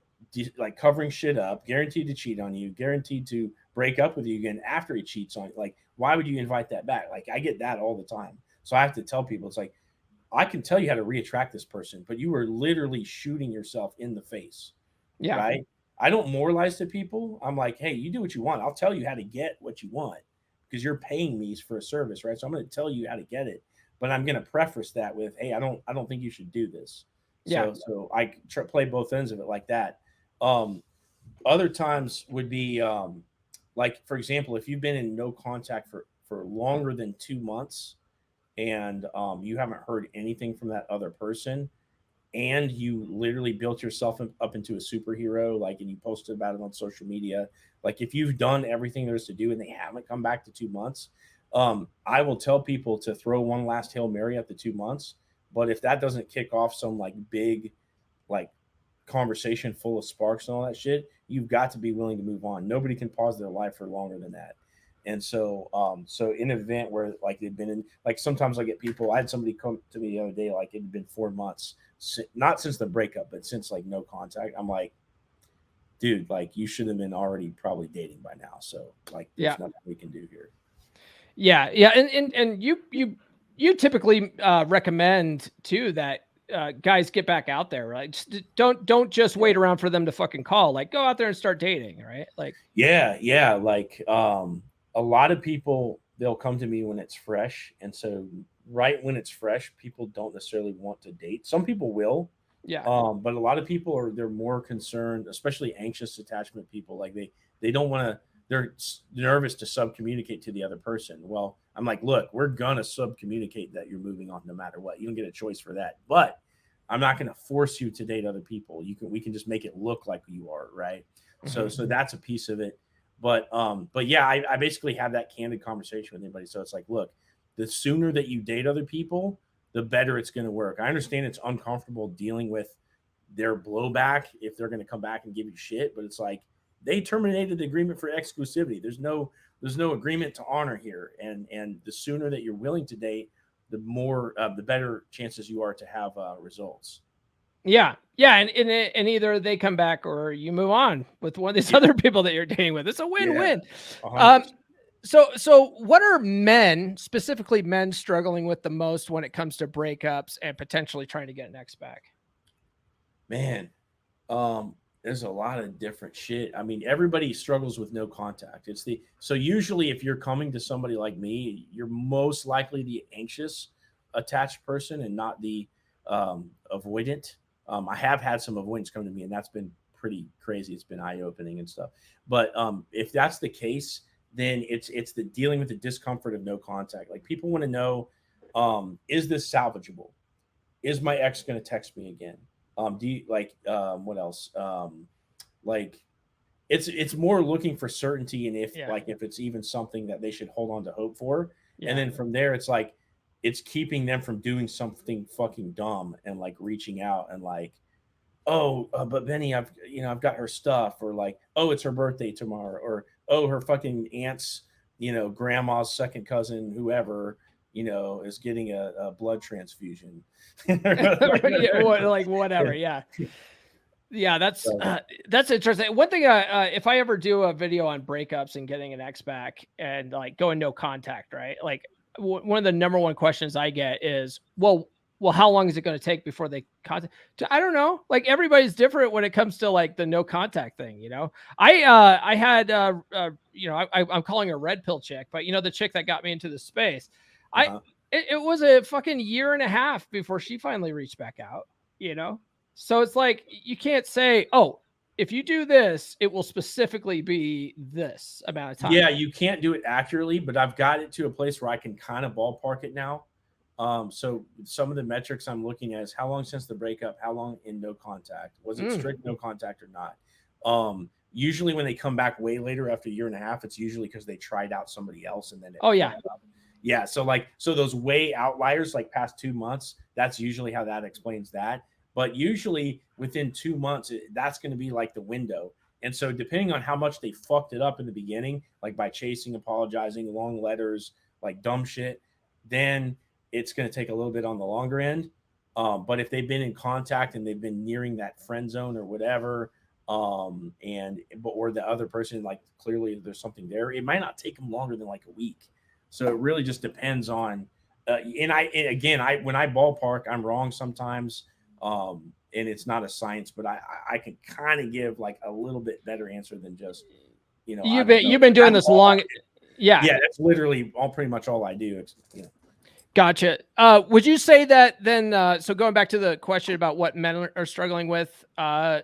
Speaker 2: covering shit up, guaranteed to cheat on you, guaranteed to break up with you again after he cheats on you. Like, why would you invite that back? Like, I get that all the time. So I have to tell people, it's like, I can tell you how to reattract this person, but you are literally shooting yourself in the face.
Speaker 1: Yeah.
Speaker 2: Right. I don't moralize to people. I'm like, hey, you do what you want. I'll tell you how to get what you want because you're paying me for a service, right? So I'm going to tell you how to get it, but I'm going to preface that with, hey, I don't think you should do this. So I play both ends of it like that. Other times would be like, for example, if you've been in no contact for longer than 2 months, and you haven't heard anything from that other person, and you literally built yourself up into a superhero, like, and you posted about it on social media, like, if you've done everything there's to do and they haven't come back to 2 months, I will tell people to throw one last Hail Mary at the 2 months. But if that doesn't kick off some like big like conversation full of sparks and all that shit, you've got to be willing to move on. Nobody can pause their life for longer than that. And so, so in an event where like they've been in, like, sometimes I get people, I had somebody come to me the other day, like it had been 4 months, not since the breakup, but since like no contact. I'm like, dude, like, you should have been already probably dating by now. So like, there's nothing we can do here.
Speaker 1: Yeah. Yeah. And you typically recommend too that guys get back out there, right? Just don't just wait around for them to fucking call. Like, go out there and start dating, right? Like,
Speaker 2: yeah. Like, a lot of people, they'll come to me when it's fresh. And so right when it's fresh, people don't necessarily want to date. Some people will.
Speaker 1: Yeah.
Speaker 2: But a lot of people they're more concerned, especially anxious attachment people. Like they don't want to, they're nervous to subcommunicate to the other person. Well, I'm like, look, we're going to subcommunicate that you're moving on no matter what. You don't get a choice for that. But I'm not going to force you to date other people. We can just make it look like you are, right? Mm-hmm. So that's a piece of it. But yeah, I basically have that candid conversation with anybody. So it's like, look, the sooner that you date other people, the better it's going to work. I understand it's uncomfortable dealing with their blowback if they're going to come back and give you shit, but it's like, they terminated the agreement for exclusivity. There's no agreement to honor here. And the sooner that you're willing to date, the more, the better chances you are to have results.
Speaker 1: Yeah. Yeah. And either they come back or you move on with one of these other people that you're dating with. It's a win-win. Yeah, so what are men, specifically men, struggling with the most when it comes to breakups and potentially trying to get an ex back?
Speaker 2: Man, There's a lot of different shit. I mean, everybody struggles with no contact. So usually if you're coming to somebody like me, you're most likely the anxious attached person and not the avoidant. I have had some avoidance come to me, and that's been pretty crazy. It's been eye-opening and stuff. But if that's the case, then it's the dealing with the discomfort of no contact. Like, people want to know, is this salvageable? Is my ex going to text me again? Do you like what else? Like, it's more looking for certainty, and if it's even something that they should hold on to hope for. Yeah. And then from there, it's like, it's keeping them from doing something fucking dumb and like reaching out and like, oh, but Benny, I've got her stuff, or like, oh, it's her birthday tomorrow, or oh, her fucking aunt's, grandma's second cousin, whoever, is getting a blood transfusion.
Speaker 1: Like whatever. Yeah. Yeah. That's interesting. One thing, if I ever do a video on breakups and getting an ex back and like going no contact, right? Like, one of the number one questions I get is, well, how long is it going to take before they contact? I don't know. Like, everybody's different when it comes to like the no contact thing. I had, I'm calling her red pill chick, but the chick that got me into the space, it was a fucking year and a half before she finally reached back out, So it's like, you can't say, oh, if you do this, it will specifically be this amount of time.
Speaker 2: Yeah, you can't do it accurately, but I've got it to a place where I can kind of ballpark it now. So some of the metrics I'm looking at is how long since the breakup, how long in no contact, was it strict no contact or not? Usually when they come back way later after a year and a half, it's usually because they tried out somebody else and then yeah. So those way outliers, like past 2 months, that's usually how that explains that. But usually within 2 months, that's going to be like the window. And so depending on how much they fucked it up in the beginning, like by chasing, apologizing, long letters, like dumb shit, then it's going to take a little bit on the longer end. But if they've been in contact and they've been nearing that friend zone or whatever, or the other person, like, clearly there's something there, it might not take them longer than like a week. So it really just depends on, when I ballpark, I'm wrong sometimes. And it's not a science, but I can kind of give like a little bit better answer than just,
Speaker 1: you've been doing this long. Yeah.
Speaker 2: Yeah. That's literally pretty much all I do.
Speaker 1: Gotcha. Would you say that then, so going back to the question about what men are struggling with,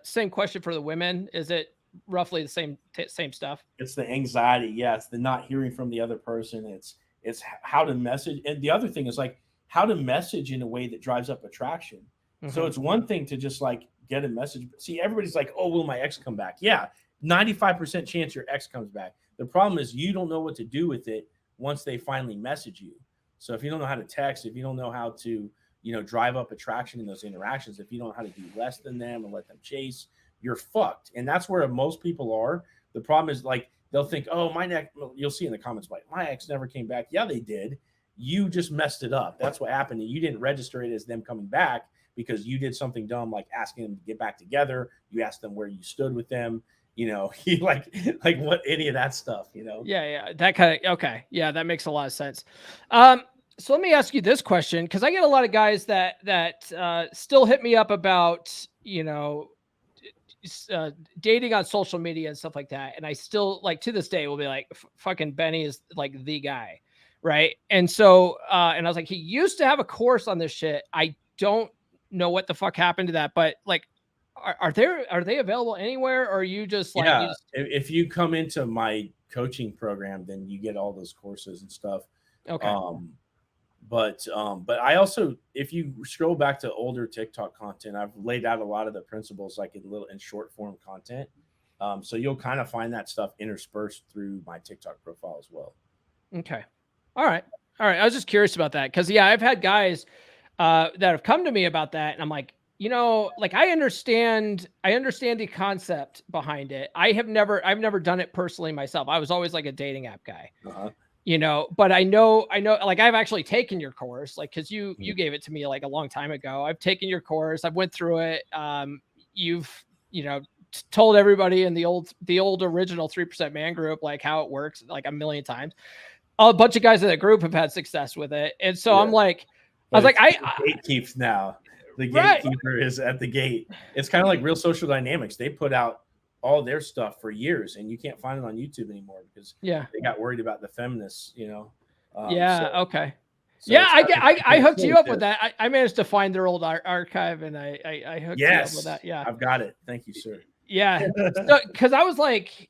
Speaker 1: same question for the women. Is it roughly the same stuff?
Speaker 2: It's the anxiety. Yeah. It's the not hearing from the other person. It's how to message. And the other thing is like how to message in a way that drives up attraction. So it's one thing to just like get a message. See, everybody's like, oh, will my ex come back? Yeah. 95% chance your ex comes back. The problem is you don't know what to do with it once they finally message you. So if you don't know how to text, if you don't know how to, drive up attraction in those interactions, if you don't know how to do less than them and let them chase, you're fucked. And that's where most people are. The problem is like, they'll think, oh, my ex, you'll see in the comments, like, my ex never came back. Yeah, they did. You just messed it up. That's what happened. And you didn't register it as them coming back because you did something dumb, like asking them to get back together. You asked them where you stood with them. Like what, any of that stuff,
Speaker 1: Yeah. That kind of, okay. Yeah, that makes a lot of sense. So let me ask you this question, because I get a lot of guys that still hit me up about, dating on social media and stuff like that. And I still, like, to this day will be like, fucking Benny is like the guy. Right. And so, and I was like, he used to have a course on this shit. I don't know what the fuck happened to that, but like, are they available anywhere, or are you just like,
Speaker 2: if you come into my coaching program, then you get all those courses and stuff.
Speaker 1: Okay.
Speaker 2: But I also, if you scroll back to older TikTok content, I've laid out a lot of the principles like in short form content. So you'll kind of find that stuff interspersed through my TikTok profile as well.
Speaker 1: Okay. All right. I was just curious about that. Cause I've had guys that have come to me about that. And I'm like, like I understand the concept behind it. I've never done it personally myself. I was always like a dating app guy, but I know, like I've actually taken your course, like, cause you gave it to me like a long time ago. I've taken your course. I've went through it. You've, told everybody in the old original 3% man group, like how it works, like a million times. A bunch of guys in that group have had success with it. And so I'm like, I was like,
Speaker 2: gatekeeps now. The
Speaker 1: Right.
Speaker 2: gatekeeper is at the gate. It's kind of like Real Social Dynamics. They put out all their stuff for years, and you can't find it on YouTube anymore because
Speaker 1: Yeah.
Speaker 2: they got worried about the feminists, you know.
Speaker 1: Yeah.
Speaker 2: So,
Speaker 1: Okay.
Speaker 2: so
Speaker 1: Yeah,
Speaker 2: it's kind of
Speaker 1: I hooked you up
Speaker 2: to,
Speaker 1: with that. I managed to find their old archive, and I hooked you up with
Speaker 2: yes,
Speaker 1: that. Yeah.
Speaker 2: I've got it. Thank you, sir.
Speaker 1: Yeah. So, because I was like,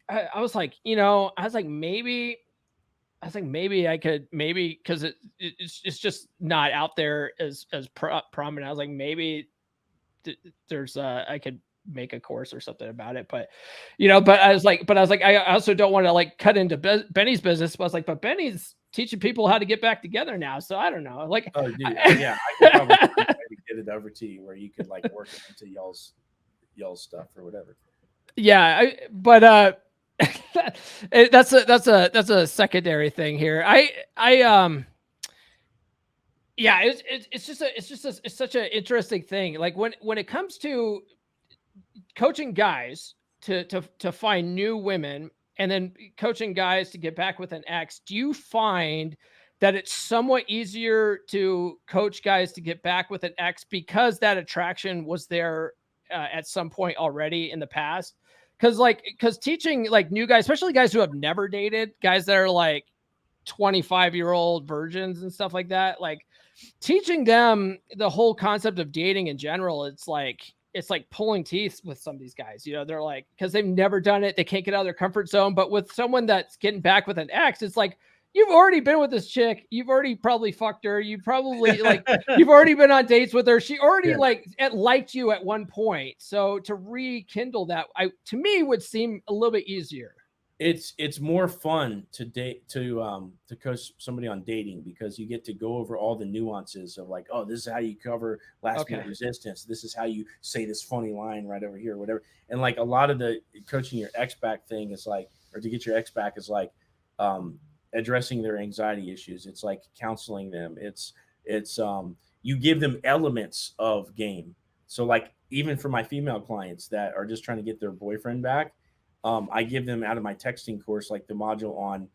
Speaker 1: you know, I was like, maybe I could because it's just not out there as prominent. I was like, maybe there's I could make a course or something about it, but you know, but I was like, I also don't want to like cut into Benny's business. But I was like, but Benny's teaching people how to get back together now, so I don't know. Like,
Speaker 2: Oh, dude, yeah, I could probably try to get it over to you where you could like work it into y'all's stuff or whatever.
Speaker 1: Yeah, but that's a secondary thing here. Yeah, it's such an interesting thing. Like when it comes to coaching guys to find new women and then coaching guys to get back with an ex, do you find that it's somewhat easier to coach guys to get back with an ex because that attraction was there at some point already in the past? Because teaching like new guys, especially guys who have never dated, guys that are like 25-year-old virgins and stuff like that, like teaching them the whole concept of dating in general, it's like pulling teeth with some of these guys. You know, they're like, because they've never done it, they can't get out of their comfort zone. But with someone that's getting back with an ex, it's like, you've already been with this chick, you've already probably fucked her, you probably like you've already been on dates with her, she already liked you at one point. So to rekindle that, to me would seem a little bit easier.
Speaker 2: It's more fun to date to coach somebody on dating because you get to go over all the nuances of like, oh, this is how you cover last minute resistance, this is how you say this funny line right over here, whatever. And like a lot of the coaching your ex back thing is like, or to get your ex back is like addressing their anxiety issues. It's like counseling them. It's you give them elements of game. So like even for my female clients that are just trying to get their boyfriend back, I give them out of my texting course, like the module on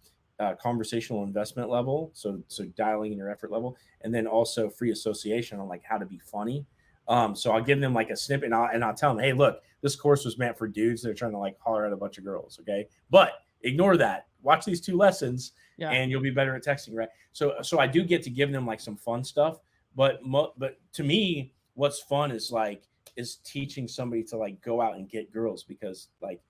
Speaker 2: conversational investment level. So dialing in your effort level, and then also free association on like how to be funny. So I'll give them like a snippet and I'll tell them, hey, look, this course was meant for dudes that are trying to like holler at a bunch of girls. Okay. But ignore that. Watch these 2 lessons and you'll be better at texting. Right. So I do get to give them like some fun stuff, but to me, what's fun is teaching somebody to like go out and get girls, because like,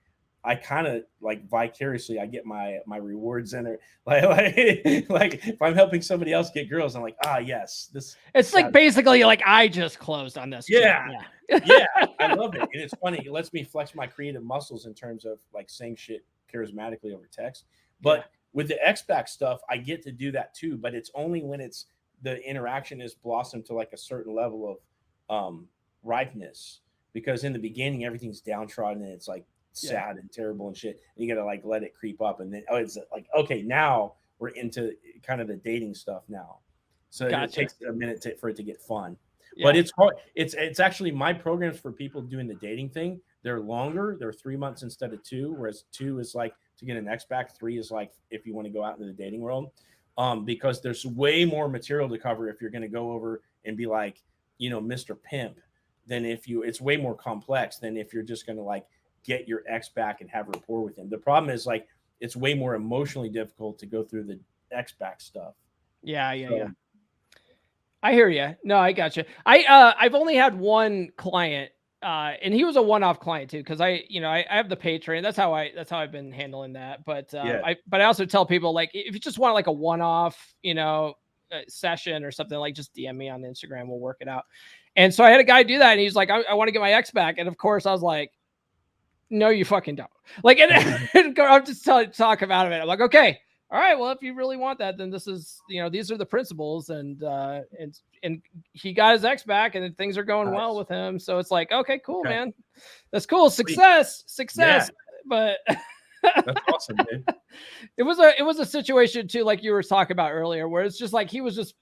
Speaker 2: I kind of like vicariously, I get my rewards in it. Like if I'm helping somebody else get girls, I'm like, yes, this.
Speaker 1: It's like basically like I just closed on this.
Speaker 2: Yeah. Yeah. I love it. And it's funny. It lets me flex my creative muscles in terms of like saying shit charismatically over text. But with the X-Back stuff, I get to do that too. But it's only when it's the interaction is blossomed to like a certain level of ripeness, because in the beginning, everything's downtrodden and it's like sad and terrible and shit, and you gotta like let it creep up, and then it's like, okay, now we're into kind of the dating stuff now, so it takes a minute for it to get fun. But it's hard. It's actually my programs for people doing the dating thing, they're longer. They're 3 months instead of 2, whereas 2 is like to get an X back, 3 is like if you want to go out into the dating world, because there's way more material to cover if you're going to go over and be like, you know, Mr. Pimp, than if you, it's way more complex than if you're just going to like get your ex back and have rapport with him. The problem is like it's way more emotionally difficult to go through the ex back stuff. Yeah.
Speaker 1: I hear you. No, I got you. I've only had one client, and he was a one-off client too, because I have the Patreon. That's how I've been handling that. But I also tell people, like, if you just want like a one-off, session or something, like just DM me on Instagram, we'll work it out. And so I had a guy do that, and he's like, I want to get my ex back, and of course I was like, no, you fucking don't. Like, and I'm just talk about it. I'm like, okay, all right, well, if you really want that, then this is, these are the principles, and he got his ex back, and things are going well with him. So it's like, okay, cool, man, that's cool, success. Yeah. But
Speaker 2: that's awesome, dude.
Speaker 1: It was a situation too, like you were talking about earlier, where it's just like he was just,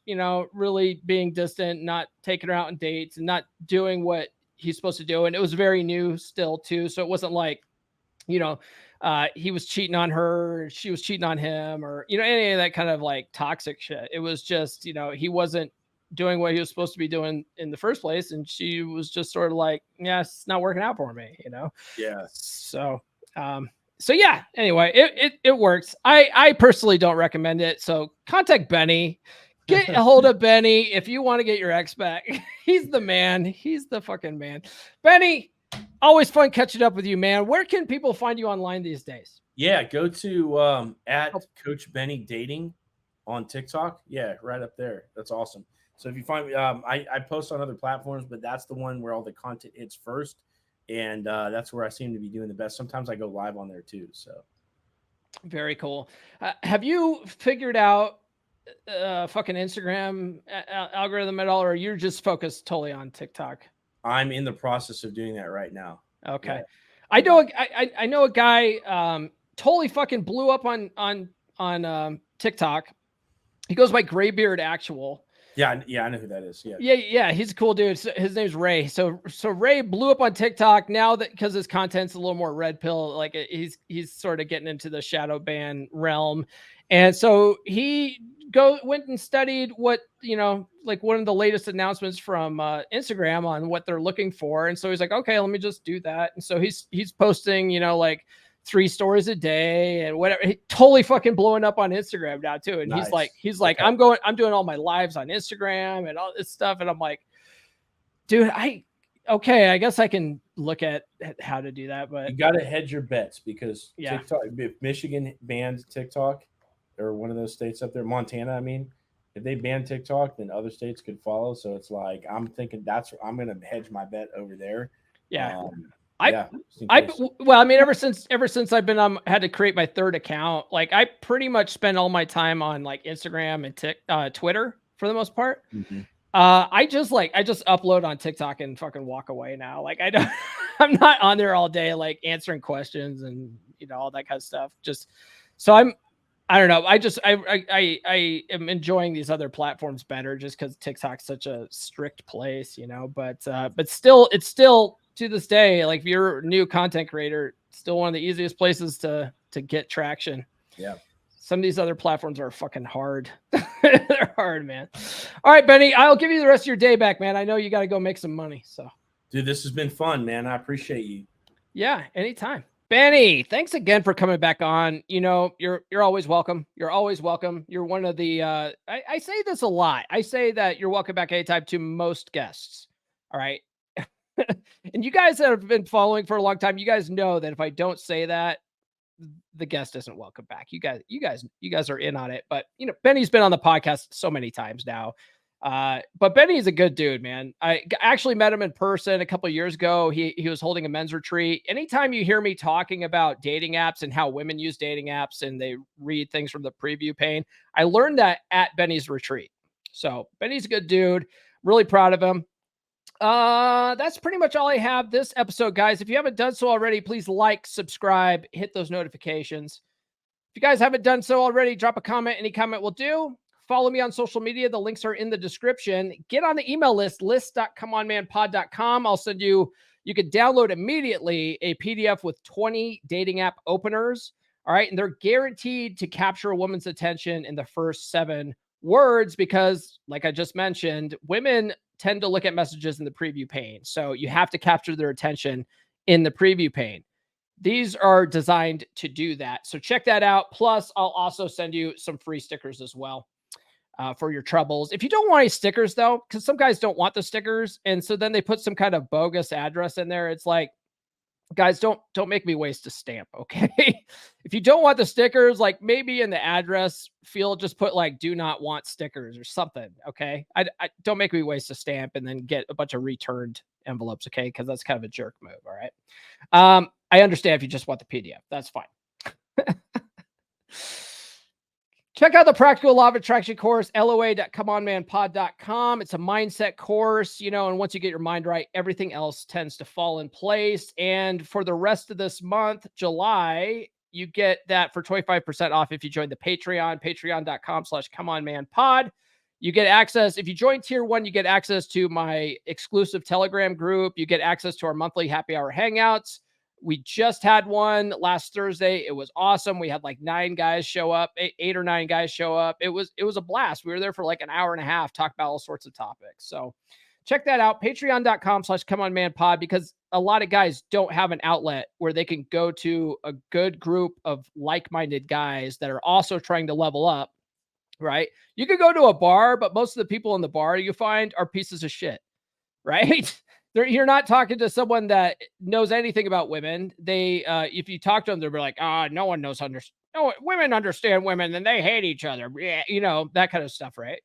Speaker 1: really being distant, not taking her out on dates, and not doing what he's supposed to do. And it was very new still too. So it wasn't like, he was cheating on her, she was cheating on him, or, any of that kind of like toxic shit. It was just, he wasn't doing what he was supposed to be doing in the first place. And she was just sort of like, yeah, it's not working out for me, you know?
Speaker 2: Yeah.
Speaker 1: So yeah, anyway, it works. I personally don't recommend it. So contact Benny, get a hold of Benny if you want to get your ex back. He's the man. He's the fucking man. Benny, always fun catching up with you, man. Where can people find you online these days?
Speaker 2: Yeah, go to at Coach Benny Dating on TikTok. Yeah, right up there. That's awesome. So if you find me, I post on other platforms, but that's the one where all the content hits first. And that's where I seem to be doing the best. Sometimes I go live on there too. So
Speaker 1: very cool. Have you figured out fucking Instagram algorithm at all, or you're just focused totally on TikTok?
Speaker 2: I'm in the process of doing that right now.
Speaker 1: Okay. Yeah. I know a guy totally fucking blew up on TikTok. He goes by Graybeard Actual.
Speaker 2: Yeah, I know who that is.
Speaker 1: Yeah, he's a cool dude. So his name's Ray. So Ray blew up on TikTok now that because his content's a little more red pill, like he's sort of getting into the shadow ban realm, and so he went and studied what, you know, like one of the latest announcements from Instagram on what they're looking for, and so he's like, okay, let me just do that, and so he's posting, you know, like 3 stories a day and whatever. He totally fucking blowing up on Instagram now too. And
Speaker 2: nice.
Speaker 1: he's like, I'm doing all my lives on Instagram and all this stuff. And I'm like, dude, I guess I can look at how to do that, but
Speaker 2: you got to hedge your bets because TikTok, if Michigan banned TikTok or one of those states up there, Montana, I mean, if they ban TikTok, then other states could follow. So it's like, I'm thinking I'm going to hedge my bet over there.
Speaker 1: Yeah.
Speaker 2: Well,
Speaker 1: I mean, ever since I've been had to create my third account, like I pretty much spend all my time on like Instagram and Twitter for the most part.
Speaker 2: Mm-hmm.
Speaker 1: I just upload on TikTok and fucking walk away now. Like I'm not on there all day, like answering questions and, you know, all that kind of stuff. Just so I don't know. I am enjoying these other platforms better just because TikTok's such a strict place, you know, but still, it's still to this day, like if you're a new content creator, still one of the easiest places to get traction.
Speaker 2: Yeah.
Speaker 1: Some of these other platforms are fucking hard. They're hard, man. All right, Benny, I'll give you the rest of your day back, man. I know you got to go make some money. So,
Speaker 2: dude, this has been fun, man. I appreciate you.
Speaker 1: Yeah, anytime. Benny, thanks again for coming back on. You know, you're always welcome. You're always welcome. You're one of the, I say this a lot. I say that you're welcome back anytime to most guests. All right. And you guys that have been following for a long time, you guys know that if I don't say that, the guest isn't welcome back. You guys are in on it. But you know, Benny's been on the podcast so many times now. But Benny's a good dude, man. I actually met him in person a couple of years ago. He was holding a men's retreat. Anytime you hear me talking about dating apps and how women use dating apps and they read things from the preview pane, I learned that at Benny's retreat. So Benny's a good dude. Really proud of him. That's pretty much all I have this episode, guys. If you haven't done so already, please like, subscribe, hit those notifications. If you guys haven't done so already, drop a comment. Any comment will do. Follow me on social media. The links are in the description. Get on the email list.comeonmanpod.com. I'll send you can download immediately a PDF with 20 dating app openers. All right. And they're guaranteed to capture a woman's attention in the first 7 words because, like I just mentioned, women tend to look at messages in the preview pane. So you have to capture their attention in the preview pane. These are designed to do that. So check that out. Plus, I'll also send you some free stickers as well for your troubles. If you don't want any stickers, though, because some guys don't want the stickers, and so then they put some kind of bogus address in there. It's like, guys, don't make me waste a stamp, okay? If you don't want the stickers, like maybe in the address field, just put like "do not want stickers" or something, okay? I don't make me waste a stamp and then get a bunch of returned envelopes, okay? Because that's kind of a jerk move, all right? I understand if you just want the PDF. That's fine. Check out the Practical Law of Attraction course, loa.comeonmanpod.com. It's a mindset course, you know, and once you get your mind right, everything else tends to fall in place. And for the rest of this month, July, you get that for 25% off if you join the Patreon, patreon.com/comeonmanpod. You get access. If you join tier 1, you get access to my exclusive Telegram group. You get access to our monthly happy hour hangouts. We just had one last Thursday. It was awesome. We had like 9 guys show up, 8 or 9 guys show up. It was a blast. We were there for like an hour and a half, talk about all sorts of topics. So check that out. Patreon.com/ComeOnManPod, because a lot of guys don't have an outlet where they can go to a good group of like-minded guys that are also trying to level up, right? You could go to a bar, but most of the people in the bar you find are pieces of shit, right? You're not talking to someone that knows anything about women. They, if you talk to them, they'll be like, no one knows, no, women understand women and they hate each other. Yeah, that kind of stuff, right?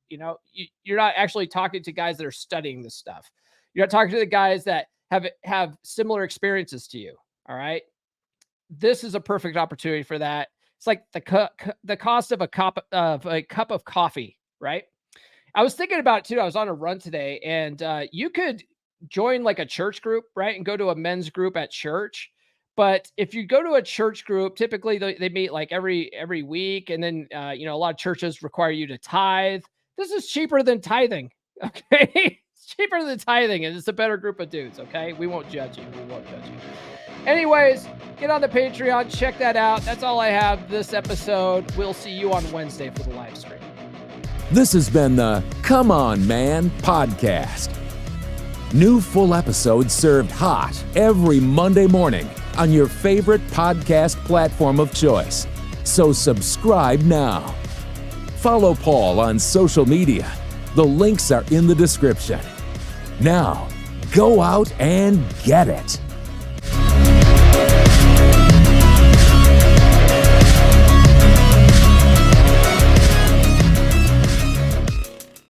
Speaker 1: You're not actually talking to guys that are studying this stuff. You're not talking to the guys that have similar experiences to you. All right. This is a perfect opportunity for that. It's like the cost of a cup of coffee, right? I was thinking about it too. I was on a run today, and you could join like a church group, right? And go to a men's group at church. But if you go to a church group, typically they meet like every week. And then, a lot of churches require you to tithe. This is cheaper than tithing. Okay. It's cheaper than tithing, and it's a better group of dudes. Okay. We won't judge you. We won't judge you. Anyways, get on the Patreon. Check that out. That's all I have this episode. We'll see you on Wednesday for the live stream.
Speaker 3: This has been the Come On Man podcast. New full episodes served hot every Monday morning on your favorite podcast platform of choice. So subscribe now. Follow Paul on social media. The links are in the description. Now, go out and get it.